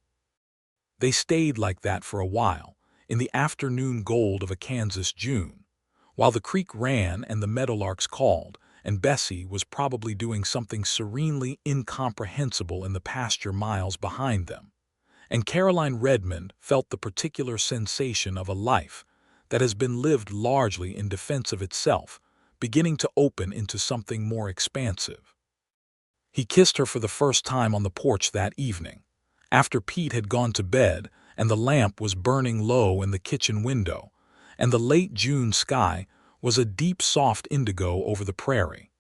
[SPEAKER 1] They stayed like that for a while, in the afternoon gold of a Kansas June, while the creek ran and the meadowlarks called, and Bessie was probably doing something serenely incomprehensible in the pasture miles behind them, and Caroline Redmond felt the particular sensation of a life that has been lived largely in defense of itself, beginning to open into something more expansive. He kissed her for the first time on the porch that evening, after Pete had gone to bed and the lamp was burning low in the kitchen window, and the late June sky was a deep soft indigo over the prairie.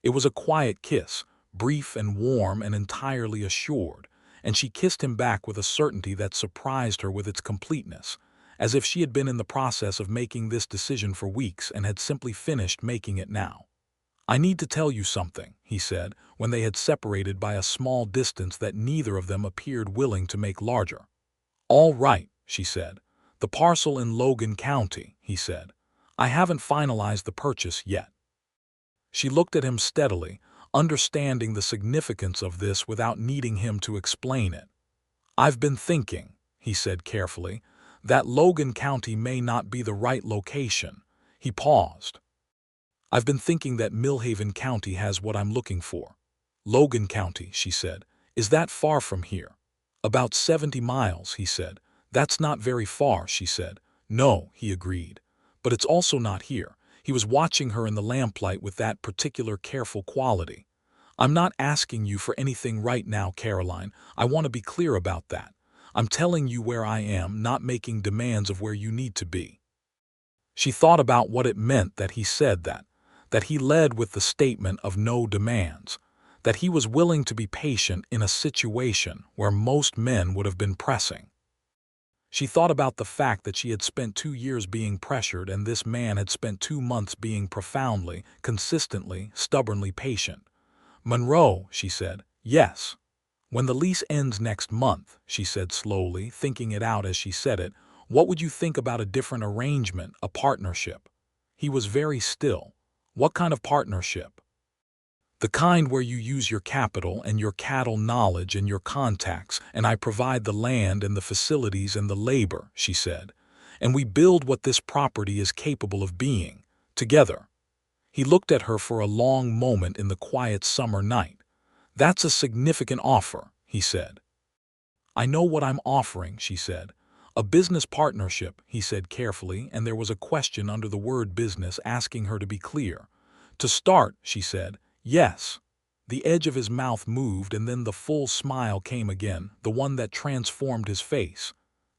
[SPEAKER 1] It was a quiet kiss, brief and warm and entirely assured, and she kissed him back with a certainty that surprised her with its completeness, as if she had been in the process of making this decision for weeks and had simply finished making it now. "I need to tell you something," he said, when they had separated by a small distance that neither of them appeared willing to make larger. "All right," she said. "The parcel in Logan County," he said. "I haven't finalized the purchase yet." She looked at him steadily, understanding the significance of this without needing him to explain it. "I've been thinking," he said carefully, "that Logan County may not be the right location." He paused. "I've been thinking that Millhaven County has what I'm looking for." "Logan County," she said. "Is that far from here?" "About 70 miles," he said. "That's not very far," she said. "No," he agreed. "But it's also not here." He was watching her in the lamplight with that particular careful quality. "I'm not asking you for anything right now, Caroline. I want to be clear about that. I'm telling you where I am, not making demands of where you need to be." She thought about what it meant that he said that he led with the statement of no demands, that he was willing to be patient in a situation where most men would have been pressing. She thought about the fact that she had spent 2 years being pressured and this man had spent 2 months being profoundly, consistently, stubbornly patient. "Monroe," she said. "Yes." "When the lease ends next month," she said slowly, thinking it out as she said it, "what would you think about a different arrangement, a partnership?" He was very still. "What kind of partnership?" "The kind where you use your capital and your cattle knowledge and your contacts, and I provide the land and the facilities and the labor," she said, "and we build what this property is capable of being, together." He looked at her for a long moment in the quiet summer night. "That's a significant offer," he said. "I know what I'm offering," she said. "A business partnership," he said carefully, and there was a question under the word business asking her to be clear. "To start," she said, "yes." The edge of his mouth moved and then the full smile came again, the one that transformed his face.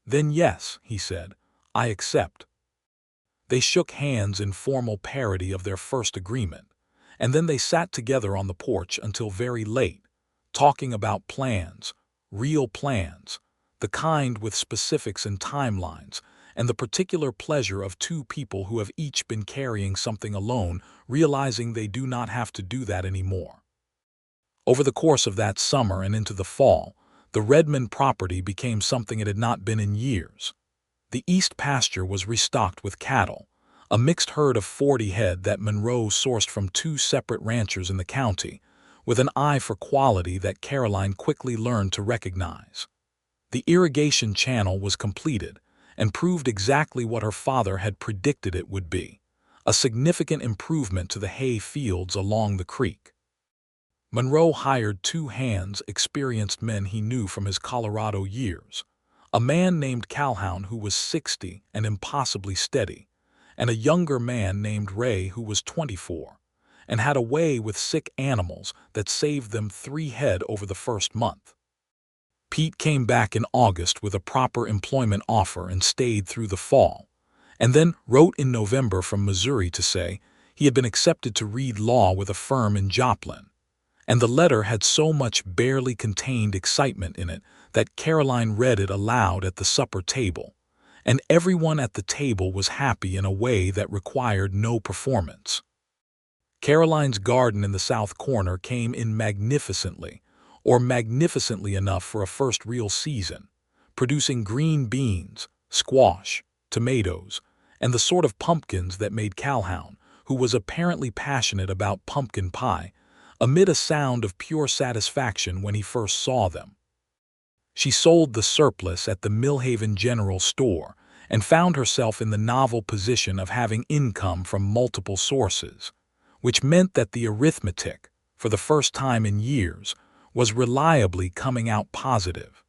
[SPEAKER 1] "Then yes," he said, "I accept." They shook hands in formal parody of their first agreement, and then they sat together on the porch until very late, talking about plans, real plans, the kind with specifics and timelines, and the particular pleasure of two people who have each been carrying something alone, realizing they do not have to do that anymore. Over the course of that summer and into the fall, the Redmond property became something it had not been in years. The east pasture was restocked with cattle, a mixed herd of 40 head that Monroe sourced from 2 separate ranchers in the county, with an eye for quality that Caroline quickly learned to recognize. The irrigation channel was completed and proved exactly what her father had predicted it would be, a significant improvement to the hay fields along the creek. Monroe hired 2 hands, experienced men he knew from his Colorado years, a man named Calhoun who was 60 and impossibly steady, and a younger man named Ray who was 24, and had a way with sick animals that saved them 3 head over the first month. Pete came back in August with a proper employment offer and stayed through the fall, and then wrote in November from Missouri to say he had been accepted to read law with a firm in Joplin. And the letter had so much barely contained excitement in it that Caroline read it aloud at the supper table, and everyone at the table was happy in a way that required no performance. Caroline's garden in the south corner came in magnificently, or magnificently enough for a first real season, producing green beans, squash, tomatoes, and the sort of pumpkins that made Calhoun, who was apparently passionate about pumpkin pie, emit a sound of pure satisfaction when he first saw them. She sold the surplus at the Millhaven General Store and found herself in the novel position of having income from multiple sources, which meant that the arithmetic, for the first time in years, was reliably coming out positive.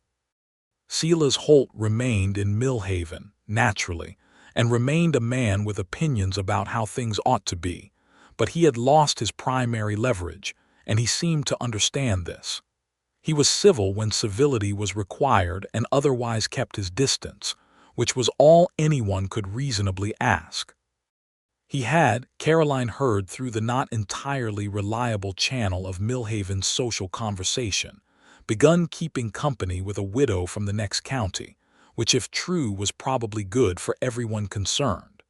[SPEAKER 1] Silas Holt remained in Millhaven, naturally, and remained a man with opinions about how things ought to be, but he had lost his primary leverage, and he seemed to understand this. He was civil when civility was required and otherwise kept his distance, which was all anyone could reasonably ask. He had, Caroline heard through the not entirely reliable channel of Millhaven's social conversation, begun keeping company with a widow from the next county, which if true was probably good for everyone concerned.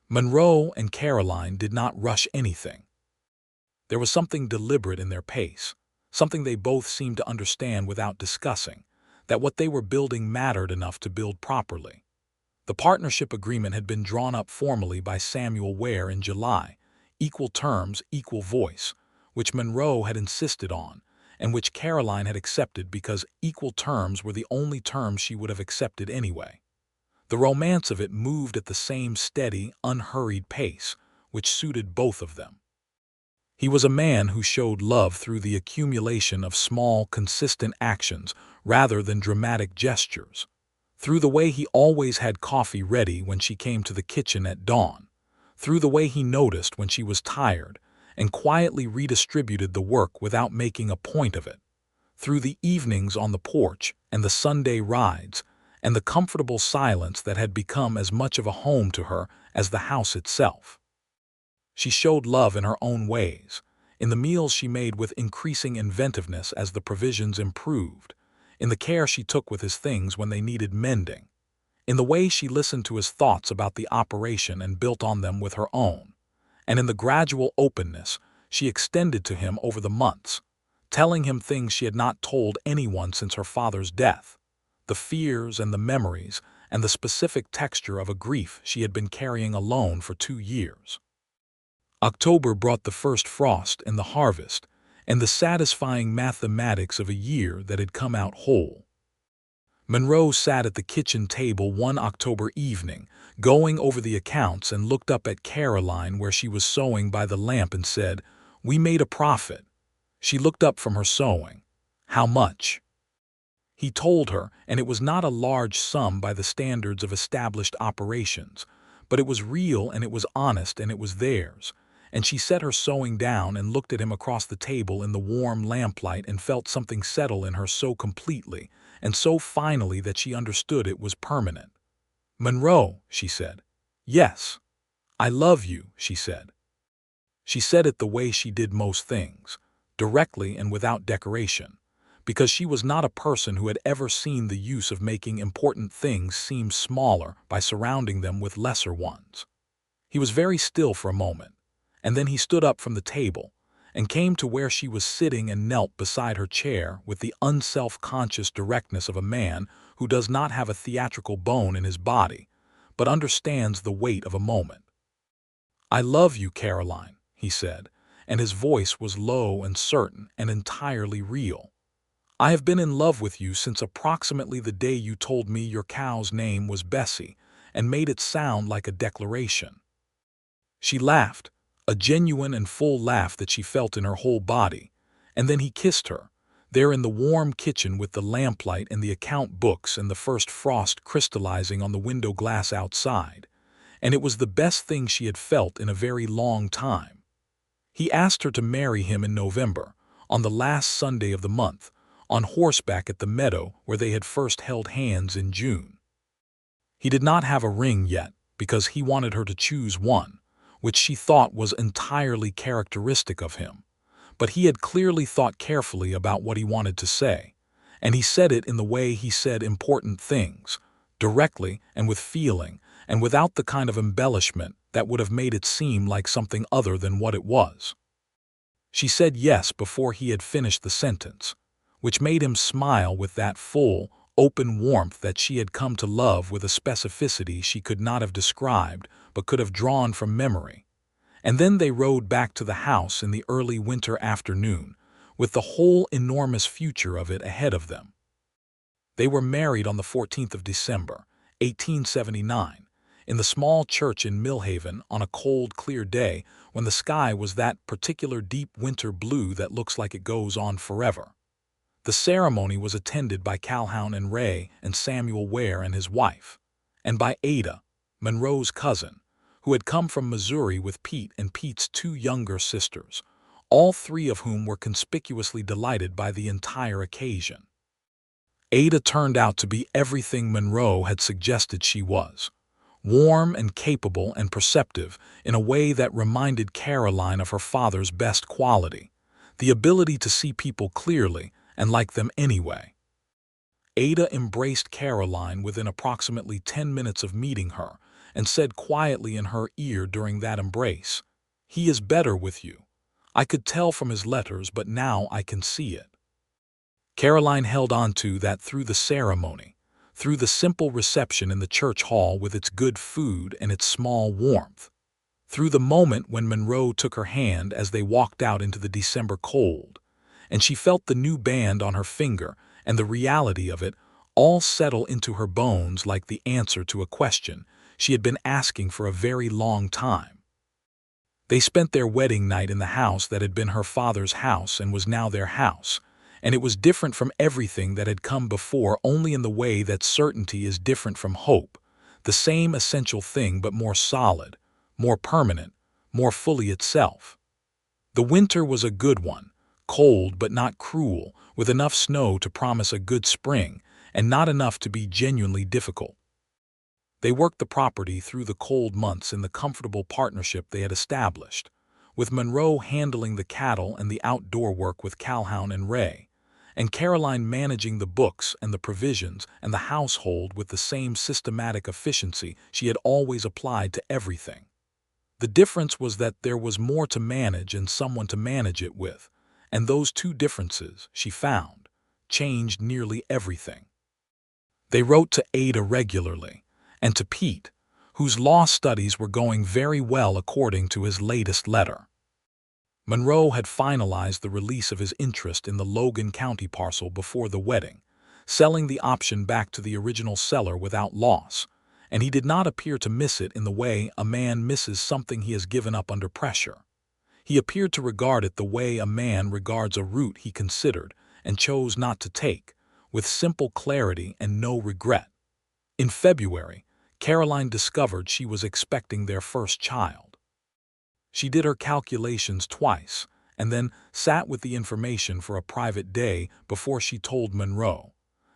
[SPEAKER 1] Monroe and Caroline did not rush anything. There was something deliberate in their pace, something they both seemed to understand without discussing, that what they were building mattered enough to build properly. The partnership agreement had been drawn up formally by Samuel Ware in July, equal terms, equal voice, which Monroe had insisted on, and which Caroline had accepted because equal terms were the only terms she would have accepted anyway. The romance of it moved at the same steady, unhurried pace, which suited both of them. He was a man who showed love through the accumulation of small, consistent actions rather than dramatic gestures, through the way he always had coffee ready when she came to the kitchen at dawn, through the way he noticed when she was tired and quietly redistributed the work without making a point of it, through the evenings on the porch and the Sunday rides and the comfortable silence that had become as much of a home to her as the house itself. She showed love in her own ways, in the meals she made with increasing inventiveness as the provisions improved, in the care she took with his things when they needed mending, in the way she listened to his thoughts about the operation and built on them with her own, and in the gradual openness she extended to him over the months, telling him things she had not told anyone since her father's death, the fears and the memories and the specific texture of a grief she had been carrying alone for 2 years. October brought the first frost and the harvest, and the satisfying mathematics of a year that had come out whole. Monroe sat at the kitchen table one October evening, going over the accounts, and looked up at Caroline where she was sewing by the lamp and said, "We made a profit." She looked up from her sewing. "How much?" He told her, and it was not a large sum by the standards of established operations, but it was real and it was honest and it was theirs. And she set her sewing down and looked at him across the table in the warm lamplight and felt something settle in her so completely and so finally that she understood it was permanent. "Monroe," she said. "Yes." "I love you," she said. She said it the way she did most things, directly and without decoration, because she was not a person who had ever seen the use of making important things seem smaller by surrounding them with lesser ones. He was very still for a moment, and then he stood up from the table and came to where she was sitting and knelt beside her chair with the unself-conscious directness of a man who does not have a theatrical bone in his body, but understands the weight of a moment. "I love you, Caroline," he said, and his voice was low and certain and entirely real. "I have been in love with you since approximately the day you told me your cow's name was Bessie and made it sound like a declaration." She laughed, a genuine and full laugh that she felt in her whole body, and then he kissed her, there in the warm kitchen with the lamplight and the account books and the first frost crystallizing on the window glass outside, and it was the best thing she had felt in a very long time. He asked her to marry him in November, on the last Sunday of the month, on horseback at the meadow where they had first held hands in June. He did not have a ring yet, because he wanted her to choose one, which she thought was entirely characteristic of him. But he had clearly thought carefully about what he wanted to say, and he said it in the way he said important things, directly and with feeling, and without the kind of embellishment that would have made it seem like something other than what it was. She said yes before he had finished the sentence, which made him smile with that full, open warmth that she had come to love with a specificity she could not have described but could have drawn from memory. And then they rode back to the house in the early winter afternoon, with the whole enormous future of it ahead of them. They were married on the 14th of December, 1879, in the small church in Millhaven on a cold, clear day when the sky was that particular deep winter blue that looks like it goes on forever. The ceremony was attended by Calhoun and Ray and Samuel Ware and his wife, and by Ada, Monroe's cousin, who had come from Missouri with Pete and Pete's two younger sisters, all three of whom were conspicuously delighted by the entire occasion. Ada turned out to be everything Monroe had suggested she was, warm and capable and perceptive in a way that reminded Caroline of her father's best quality, the ability to see people clearly and like them anyway. Ada embraced Caroline within approximately 10 minutes of meeting her and said quietly in her ear during that embrace, "He is better with you. I could tell from his letters, but now I can see it." Caroline held on to that through the ceremony, through the simple reception in the church hall with its good food and its small warmth, through the moment when Monroe took her hand as they walked out into the December cold, and she felt the new band on her finger and the reality of it all settle into her bones like the answer to a question she had been asking for a very long time. They spent their wedding night in the house that had been her father's house and was now their house, and it was different from everything that had come before only in the way that certainty is different from hope, the same essential thing but more solid, more permanent, more fully itself. The winter was a good one, cold but not cruel, with enough snow to promise a good spring and not enough to be genuinely difficult. They worked the property through the cold months in the comfortable partnership they had established, with Monroe handling the cattle and the outdoor work with Calhoun and Ray, and Caroline managing the books and the provisions and the household with the same systematic efficiency she had always applied to everything. The difference was that there was more to manage and someone to manage it with, and those two differences, she found, changed nearly everything. They wrote to Ada regularly, and to Pete, whose law studies were going very well according to his latest letter. Monroe had finalized the release of his interest in the Logan County parcel before the wedding, selling the option back to the original seller without loss, and he did not appear to miss it in the way a man misses something he has given up under pressure. He appeared to regard it the way a man regards a route he considered and chose not to take, with simple clarity and no regret. In February, Caroline discovered she was expecting their first child. She did her calculations twice, and then sat with the information for a private day before she told Monroe,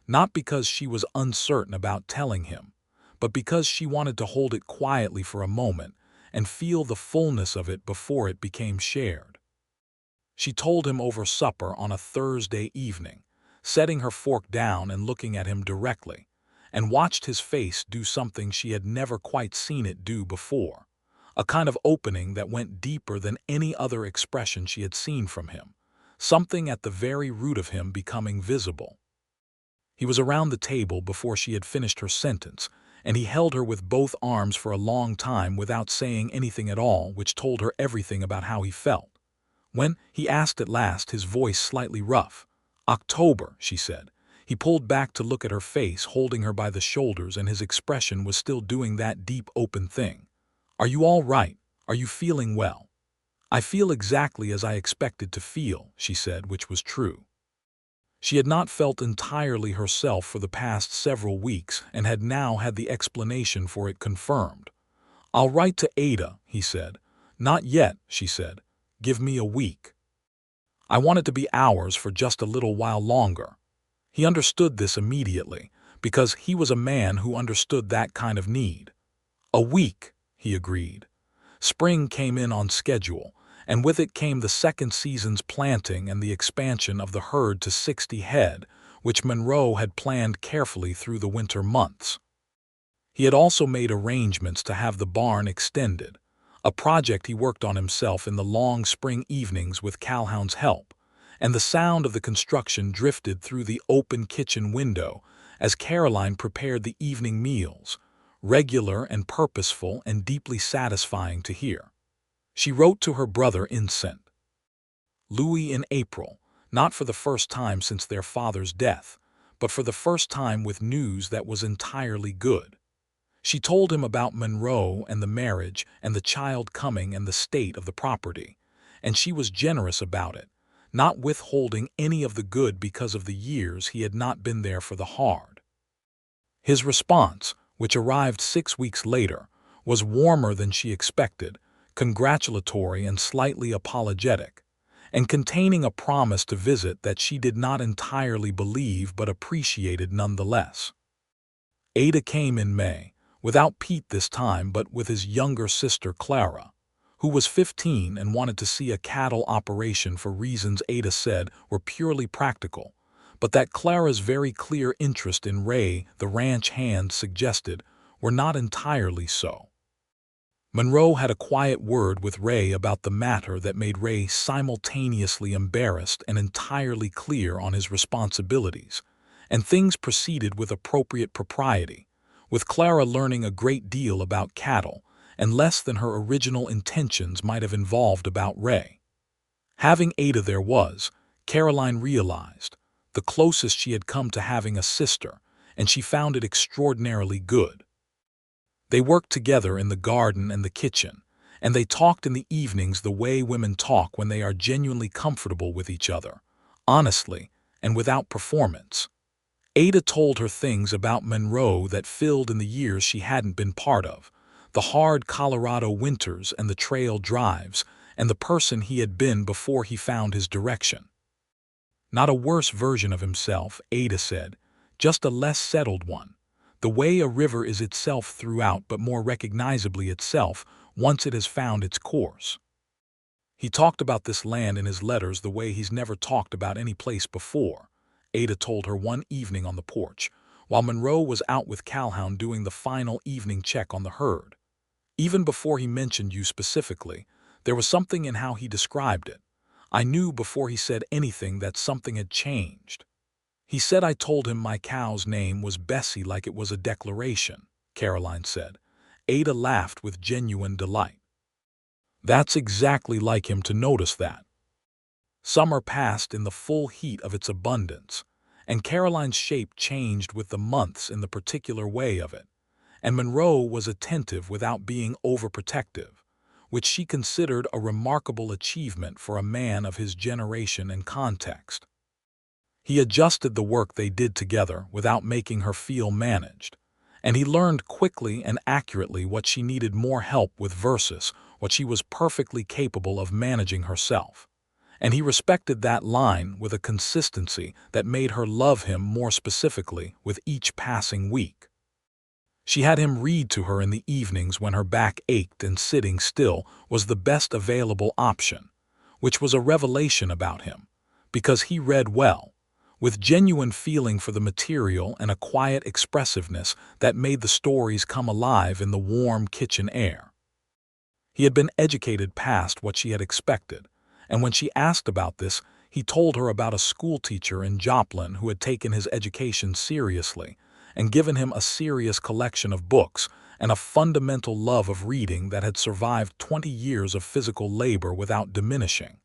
[SPEAKER 1] not because she was uncertain about telling him, but because she wanted to hold it quietly for a moment and feel the fullness of it before it became shared. She told him over supper on a Thursday evening, setting her fork down and looking at him directly, and watched his face do something she had never quite seen it do before, a kind of opening that went deeper than any other expression she had seen from him, something at the very root of him becoming visible. He was around the table before she had finished her sentence, and he held her with both arms for a long time without saying anything at all, which told her everything about how he felt. When he asked at last, his voice slightly rough, "October," she said, he pulled back to look at her face, holding her by the shoulders, and his expression was still doing that deep, open thing. "Are you all right? Are you feeling well?" "I feel exactly as I expected to feel," she said, which was true. She had not felt entirely herself for the past several weeks and had now had the explanation for it confirmed. "I'll write to Ada," he said. "Not yet," she said. "Give me a week." I want it to be ours for just a little while longer. He understood this immediately, because he was a man who understood that kind of need. "A week," he agreed. Spring came in on schedule, and with it came the second season's planting and the expansion of the herd to 60 head, which Monroe had planned carefully through the winter months. He had also made arrangements to have the barn extended, a project he worked on himself in the long spring evenings with Calhoun's help, and the sound of the construction drifted through the open kitchen window as Caroline prepared the evening meals, regular and purposeful and deeply satisfying to hear. She wrote to her brother in St. Louis in April, not for the first time since their father's death, but for the first time with news that was entirely good. She told him about Monroe and the marriage and the child coming and the state of the property, and she was generous about it, not withholding any of the good because of the years he had not been there for the hard. His response, which arrived 6 weeks later, was warmer than she expected, congratulatory and slightly apologetic, and containing a promise to visit that she did not entirely believe but appreciated nonetheless. Ada came in May, without Pete this time but with his younger sister Clara, who was 15 and wanted to see a cattle operation for reasons Ada said were purely practical, but that Clara's very clear interest in Ray, the ranch hand, suggested were not entirely so. Monroe had a quiet word with Ray about the matter that made Ray simultaneously embarrassed and entirely clear on his responsibilities, and things proceeded with appropriate propriety, with Clara learning a great deal about cattle and less than her original intentions might have involved about Ray. Having Ada there was, Caroline realized, the closest she had come to having a sister, and she found it extraordinarily good. They worked together in the garden and the kitchen, and they talked in the evenings the way women talk when they are genuinely comfortable with each other, honestly and without performance. Ada told her things about Monroe that filled in the years she hadn't been part of, the hard Colorado winters and the trail drives, and the person he had been before he found his direction. Not a worse version of himself, Ada said, just a less settled one, the way a river is itself throughout but more recognizably itself once it has found its course. He talked about this land in his letters the way he's never talked about any place before, Ada told her one evening on the porch, while Monroe was out with Calhoun doing the final evening check on the herd. Even before he mentioned you specifically, there was something in how he described it. I knew before he said anything that something had changed. He said I told him my cow's name was Bessie like it was a declaration, Caroline said. Ada laughed with genuine delight. That's exactly like him to notice that. Summer passed in the full heat of its abundance, and Caroline's shape changed with the months in the particular way of it, and Monroe was attentive without being overprotective, which she considered a remarkable achievement for a man of his generation and context. He adjusted the work they did together without making her feel managed, and he learned quickly and accurately what she needed more help with versus what she was perfectly capable of managing herself. And he respected that line with a consistency that made her love him more specifically with each passing week. She had him read to her in the evenings when her back ached and sitting still was the best available option, which was a revelation about him, because he read well, with genuine feeling for the material and a quiet expressiveness that made the stories come alive in the warm kitchen air. He had been educated past what she had expected, and when she asked about this, he told her about a schoolteacher in Joplin who had taken his education seriously and given him a serious collection of books and a fundamental love of reading that had survived 20 years of physical labor without diminishing.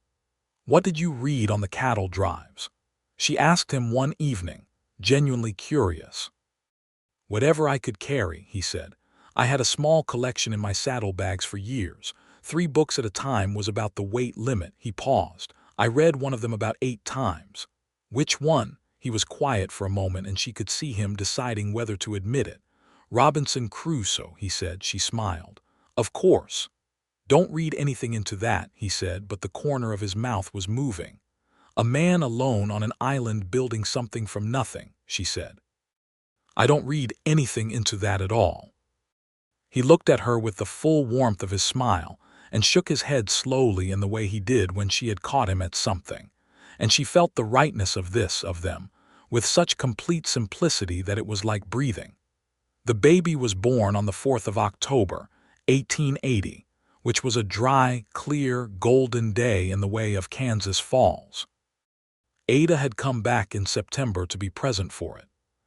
[SPEAKER 1] "What did you read on the cattle drives?" she asked him one evening, genuinely curious. "Whatever I could carry," he said. "I had a small collection in my saddlebags for years. 3 books at a time was about the weight limit." He paused. "I read one of them about 8 times. "Which one?" He was quiet for a moment and she could see him deciding whether to admit it. "Robinson Crusoe," he said. She smiled. Of course. Don't read anything into that, he said, but the corner of his mouth was moving. A man alone on an island building something from nothing, she said. I don't read anything into that at all. He looked at her with the full warmth of his smile and shook his head slowly in the way he did when she had caught him at something, and she felt the rightness of them, with such complete simplicity that it was like breathing. The baby was born on the 4th of October, 1880, which was a dry, clear, golden day in the way of Kansas Falls. Ada had come back in September to be present for it,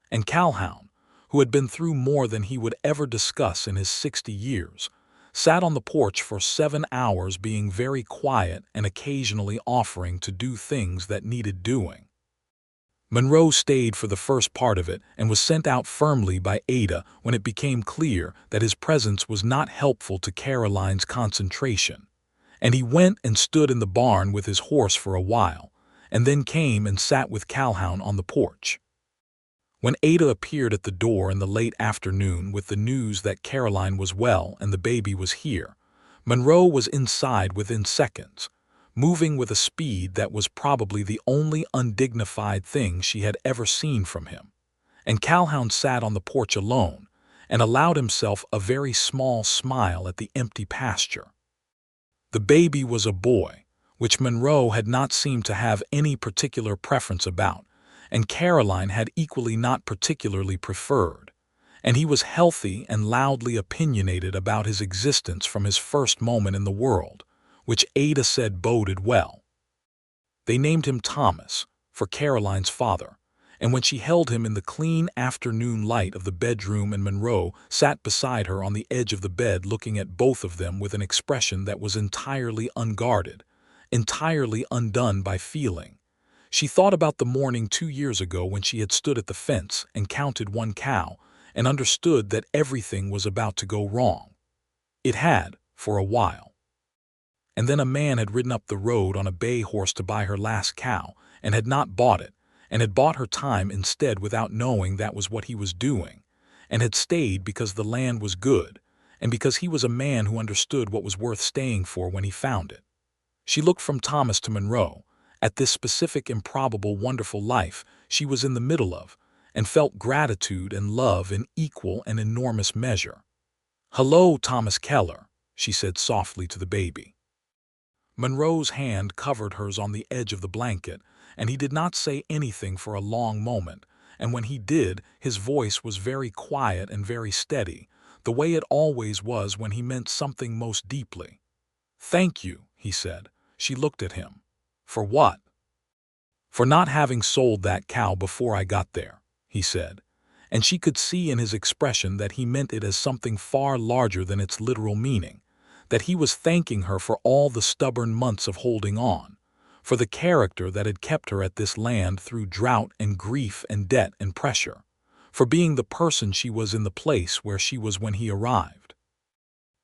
[SPEAKER 1] and Calhoun, who had been through more than he would ever discuss in his 60 years, sat on the porch for 7 hours being very quiet and occasionally offering to do things that needed doing. Monroe stayed for the first part of it and was sent out firmly by Ada when it became clear that his presence was not helpful to Caroline's concentration, and he went and stood in the barn with his horse for a while, and then came and sat with Calhoun on the porch. When Ada appeared at the door in the late afternoon with the news that Caroline was well and the baby was here, Monroe was inside within seconds, moving with a speed that was probably the only undignified thing she had ever seen from him, and Calhoun sat on the porch alone and allowed himself a very small smile at the empty pasture. The baby was a boy, which Monroe had not seemed to have any particular preference about, and Caroline had equally not particularly preferred, and he was healthy and loudly opinionated about his existence from his first moment in the world, which Ada said boded well. They named him Thomas, for Caroline's father, and when she held him in the clean afternoon light of the bedroom and Monroe sat beside her on the edge of the bed looking at both of them with an expression that was entirely unguarded, entirely undone by feeling, she thought about the morning 2 years ago when she had stood at the fence and counted 1 cow and understood that everything was about to go wrong. It had, for a while. And then a man had ridden up the road on a bay horse to buy her last cow and had not bought it, and had bought her time instead without knowing that was what he was doing, and had stayed because the land was good, and because he was a man who understood what was worth staying for when he found it. She looked from Thomas to Monroe, at this specific, improbable, wonderful life she was in the middle of, and felt gratitude and love in equal and enormous measure. "Hello, Thomas Keller," she said softly to the baby. Monroe's hand covered hers on the edge of the blanket, and he did not say anything for a long moment, and when he did, his voice was very quiet and very steady, the way it always was when he meant something most deeply. "Thank you," he said. She looked at him. "For what?" "For not having sold that cow before I got there," he said, and she could see in his expression that he meant it as something far larger than its literal meaning, that he was thanking her for all the stubborn months of holding on, for the character that had kept her at this land through drought and grief and debt and pressure, for being the person she was in the place where she was when he arrived.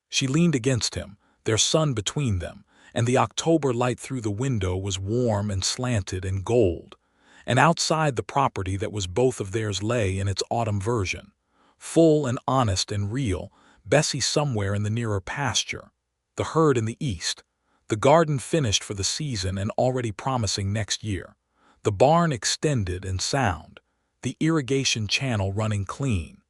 [SPEAKER 1] She leaned against him, their son between them, and the October light through the window was warm and slanted and gold, and outside the property that was both of theirs lay in its autumn version, full and honest and real, Bessie somewhere in the nearer pasture, the herd in the east, the garden finished for the season and already promising next year, the barn extended and sound, the irrigation channel running clean.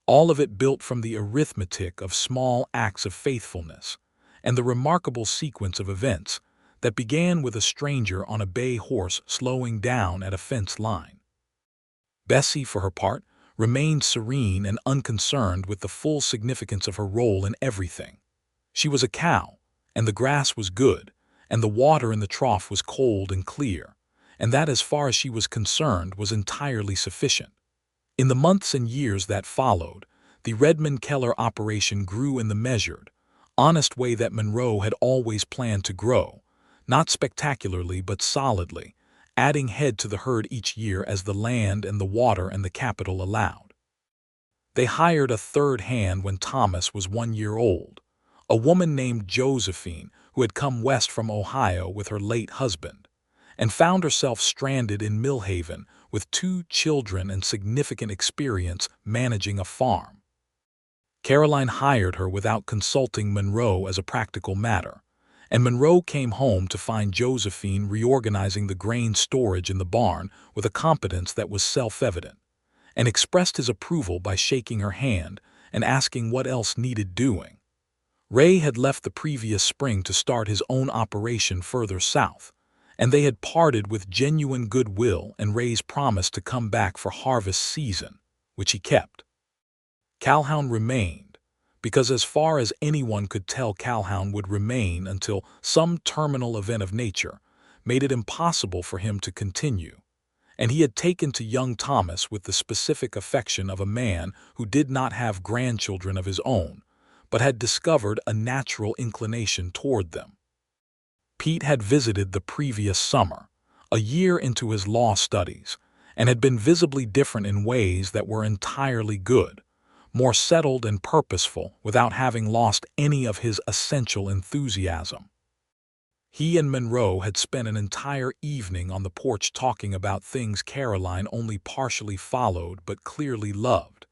[SPEAKER 1] All of it built from the arithmetic of small acts of faithfulness, and the remarkable sequence of events that began with a stranger on a bay horse slowing down at a fence line. Bessie, for her part, remained serene and unconcerned with the full significance of her role in everything. She was a cow, and the grass was good, and the water in the trough was cold and clear, and that, as far as she was concerned, was entirely sufficient. In the months and years that followed, the Redmond Keller operation grew in the measured, honest way that Monroe had always planned to grow, not spectacularly but solidly, adding head to the herd each year as the land and the water and the capital allowed. They hired a third hand when Thomas was 1 year old, a woman named Josephine who had come west from Ohio with her late husband, and found herself stranded in Millhaven with 2 children and significant experience managing a farm. Caroline hired her without consulting Monroe as a practical matter, and Monroe came home to find Josephine reorganizing the grain storage in the barn with a competence that was self-evident, and expressed his approval by shaking her hand and asking what else needed doing. Ray had left the previous spring to start his own operation further south, and they had parted with genuine goodwill and Ray's promise to come back for harvest season, which he kept. Calhoun remained, because as far as anyone could tell, Calhoun would remain until some terminal event of nature made it impossible for him to continue, and he had taken to young Thomas with the specific affection of a man who did not have grandchildren of his own, but had discovered a natural inclination toward them. Pete had visited the previous summer, a year into his law studies, and had been visibly different in ways that were entirely good, more settled and purposeful without having lost any of his essential enthusiasm. He and Monroe had spent an entire evening on the porch talking about things Caroline only partially followed but clearly loved,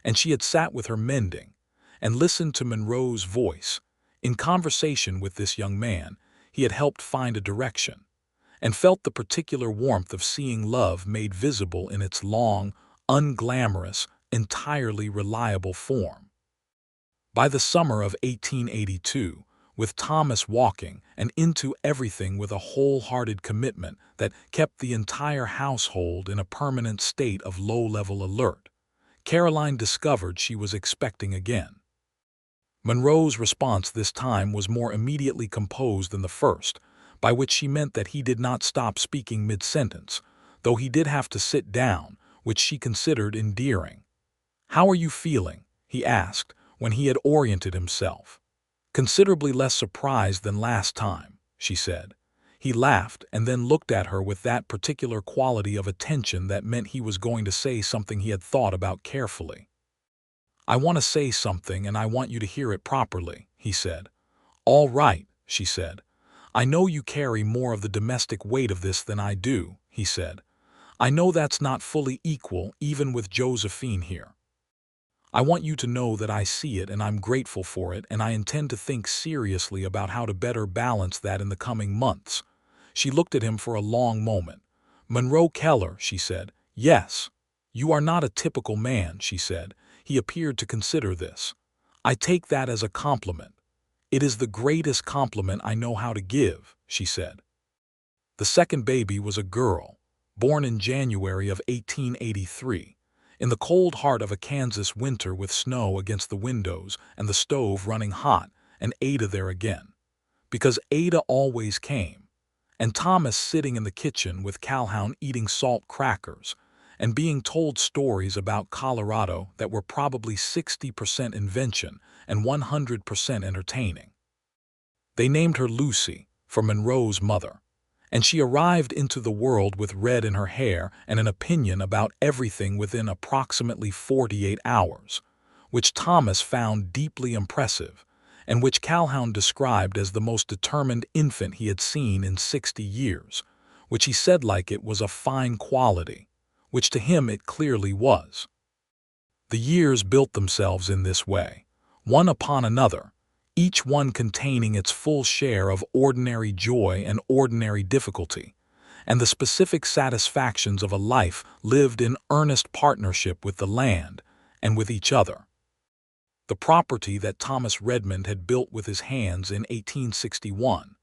[SPEAKER 1] and she had sat with her mending and listened to Monroe's voice. In conversation with this young man, he had helped find a direction, and felt the particular warmth of seeing love made visible in its long, unglamorous, entirely reliable form. By the summer of 1882, with Thomas walking and into everything with a wholehearted commitment that kept the entire household in a permanent state of low-level alert, Caroline discovered she was expecting again. Monroe's response this time was more immediately composed than the first, by which she meant that he did not stop speaking mid-sentence, though he did have to sit down, which she considered endearing. "How are you feeling?" he asked, when he had oriented himself. "Considerably less surprised than last time," she said. He laughed and then looked at her with that particular quality of attention that meant he was going to say something he had thought about carefully. "I want to say something and I want you to hear it properly," he said. "All right," she said. "I know you carry more of the domestic weight of this than I do," he said. "I know that's not fully equal even with Josephine here. I want you to know that I see it and I'm grateful for it, and I intend to think seriously about how to better balance that in the coming months." She looked at him for a long moment. "Monroe Keller," she said. "Yes. You are not a typical man," she said. He appeared to consider this. "I take that as a compliment. It is the greatest compliment I know how to give," she said. The second baby was a girl, born in January of 1883, in the cold heart of a Kansas winter with snow against the windows and the stove running hot, and Ada there again, because Ada always came, and Thomas sitting in the kitchen with Calhoun eating salt crackers and being told stories about Colorado that were probably 60% invention and 100% entertaining. They named her Lucy, for Monroe's mother, and she arrived into the world with red in her hair and an opinion about everything within approximately 48 hours, which Thomas found deeply impressive, and which Calhoun described as the most determined infant he had seen in 60 years, which he said like it was a fine quality, which to him it clearly was. The years built themselves in this way, one upon another, each one containing its full share of ordinary joy and ordinary difficulty, and the specific satisfactions of a life lived in earnest partnership with the land and with each other. The property that Thomas Redmond had built with his hands in 1861,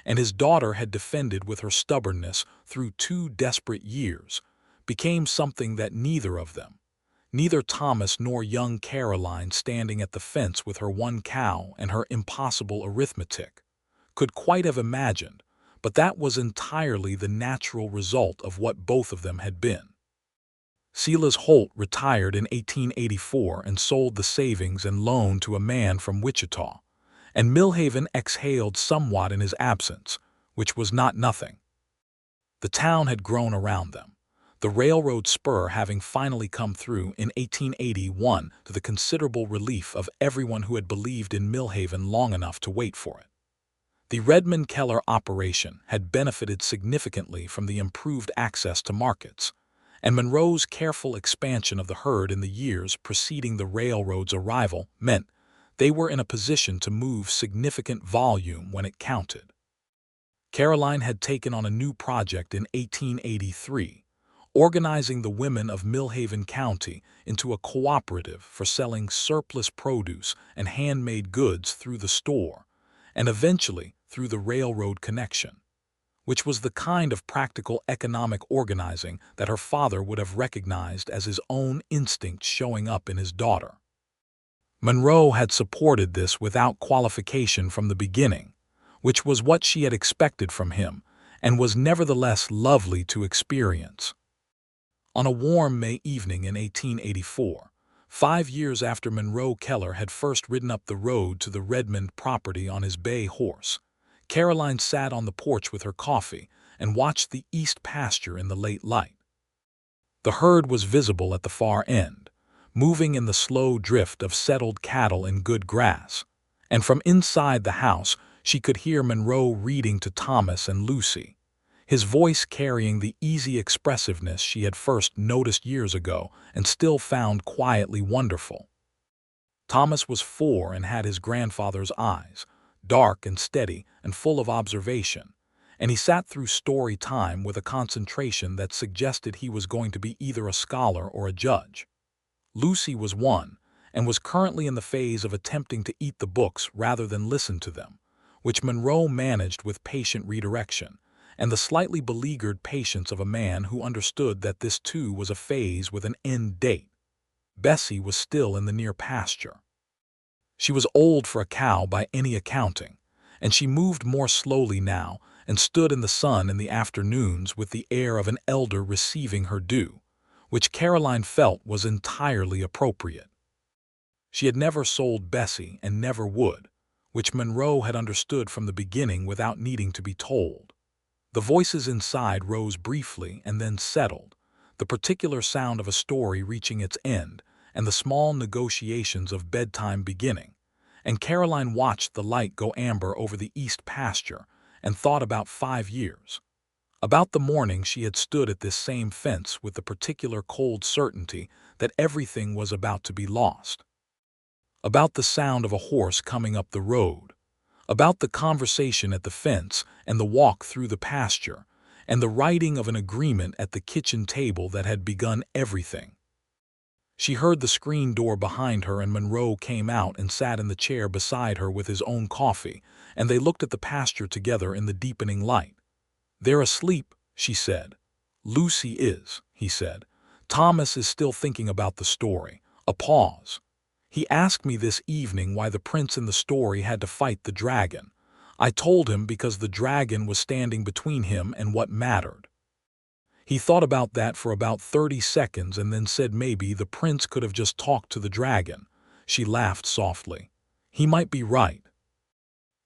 [SPEAKER 1] and his daughter had defended with her stubbornness through 2 desperate years, became something that neither of them, neither Thomas nor young Caroline standing at the fence with her 1 cow and her impossible arithmetic, could quite have imagined, but that was entirely the natural result of what both of them had been. Silas Holt retired in 1884 and sold the savings and loan to a man from Wichita, and Millhaven exhaled somewhat in his absence, which was not nothing. The town had grown around them, the railroad spur having finally come through in 1881 to the considerable relief of everyone who had believed in Millhaven long enough to wait for it. The Redmond Keller operation had benefited significantly from the improved access to markets, and Monroe's careful expansion of the herd in the years preceding the railroad's arrival meant they were in a position to move significant volume when it counted. Caroline had taken on a new project in 1883, organizing the women of Millhaven County into a cooperative for selling surplus produce and handmade goods through the store, and eventually through the railroad connection, which was the kind of practical economic organizing that her father would have recognized as his own instinct showing up in his daughter. Monroe had supported this without qualification from the beginning, which was what she had expected from him, and was nevertheless lovely to experience. On a warm May evening in 1884, 5 years after Monroe Keller had first ridden up the road to the Redmond property on his bay horse, Caroline sat on the porch with her coffee and watched the east pasture in the late light. The herd was visible at the far end, moving in the slow drift of settled cattle in good grass, and from inside the house she could hear Monroe reading to Thomas and Lucy, his voice carrying the easy expressiveness she had first noticed years ago and still found quietly wonderful. Thomas was 4 and had his grandfather's eyes, dark and steady and full of observation, and he sat through story time with a concentration that suggested he was going to be either a scholar or a judge. Lucy was 1 and was currently in the phase of attempting to eat the books rather than listen to them, which Monroe managed with patient redirection and the slightly beleaguered patience of a man who understood that this too was a phase with an end date. Bessie was still in the near pasture. She was old for a cow by any accounting, and she moved more slowly now and stood in the sun in the afternoons with the air of an elder receiving her due, which Caroline felt was entirely appropriate. She had never sold Bessie and never would, which Monroe had understood from the beginning without needing to be told. The voices inside rose briefly and then settled, the particular sound of a story reaching its end and the small negotiations of bedtime beginning, and Caroline watched the light go amber over the east pasture and thought about 5 years. About the morning she had stood at this same fence with the particular cold certainty that everything was about to be lost. About the sound of a horse coming up the road, about the conversation at the fence and the walk through the pasture, and the writing of an agreement at the kitchen table that had begun everything. She heard the screen door behind her and Monroe came out and sat in the chair beside her with his own coffee, and they looked at the pasture together in the deepening light. "They're asleep," she said. "Lucy is," he said. "Thomas is still thinking about the story." A pause. "He asked me this evening why the prince in the story had to fight the dragon. I told him because the dragon was standing between him and what mattered. He thought about that for about 30 seconds and then said maybe the prince could have just talked to the dragon." She laughed softly. "He might be right."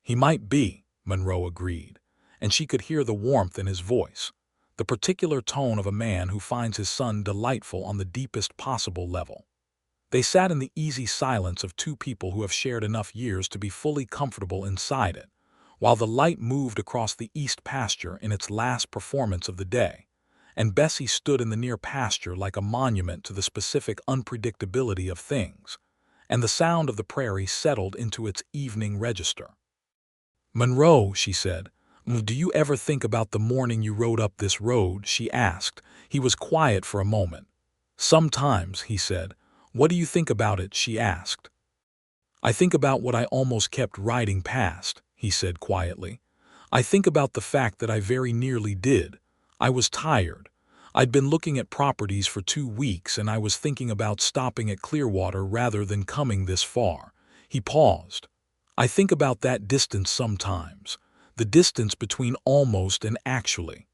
[SPEAKER 1] "He might be," Monroe agreed, and she could hear the warmth in his voice, the particular tone of a man who finds his son delightful on the deepest possible level. They sat in the easy silence of 2 people who have shared enough years to be fully comfortable inside it, while the light moved across the east pasture in its last performance of the day, and Bessie stood in the near pasture like a monument to the specific unpredictability of things, and the sound of the prairie settled into its evening register. "Monroe," she said, "do you ever think about the morning you rode up this road?" she asked. He was quiet for a moment. "Sometimes," he said. "What do you think about it?" she asked. "I think about what I almost kept riding past," he said quietly. "I think about the fact that I very nearly did. I was tired. I'd been looking at properties for 2 weeks and I was thinking about stopping at Clearwater rather than coming this far." He paused. "I think about that distance sometimes, the distance between almost and actually."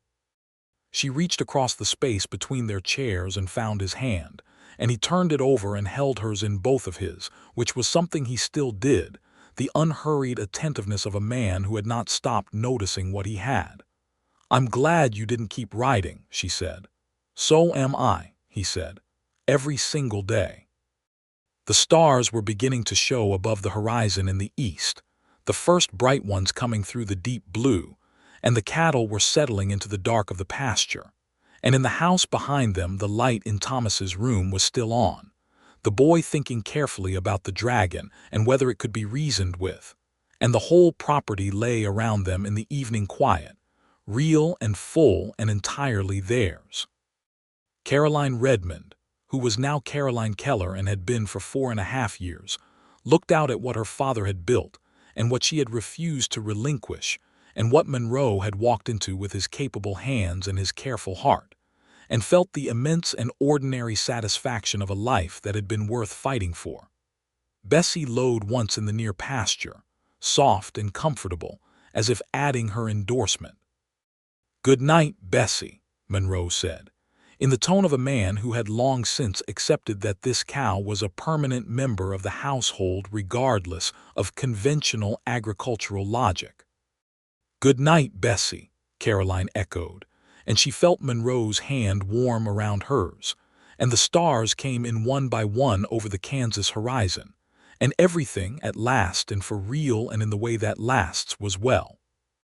[SPEAKER 1] She reached across the space between their chairs and found his hand, and he turned it over and held hers in both of his, which was something he still did, the unhurried attentiveness of a man who had not stopped noticing what he had. "I'm glad you didn't keep riding," she said. "So am I," he said. "Every single day." The stars were beginning to show above the horizon in the east, the first bright ones coming through the deep blue, and the cattle were settling into the dark of the pasture, And in the house behind them, the light in Thomas's room was still on, the boy thinking carefully about the dragon and whether it could be reasoned with. And the whole property lay around them in the evening quiet, real and full and entirely theirs. Caroline Redmond, who was now Caroline Keller and had been for 4.5 years, looked out at what her father had built and what she had refused to relinquish, and what Monroe had walked into with his capable hands and his careful heart, and felt the immense and ordinary satisfaction of a life that had been worth fighting for. Bessie lowed once in the near pasture, soft and comfortable, as if adding her endorsement. "Good night, Bessie," Monroe said, in the tone of a man who had long since accepted that this cow was a permanent member of the household regardless of conventional agricultural logic. "Good night, Bessie," Caroline echoed, and she felt Monroe's hand warm around hers, and the stars came in one by one over the Kansas horizon, and everything at last and for real and in the way that lasts was well.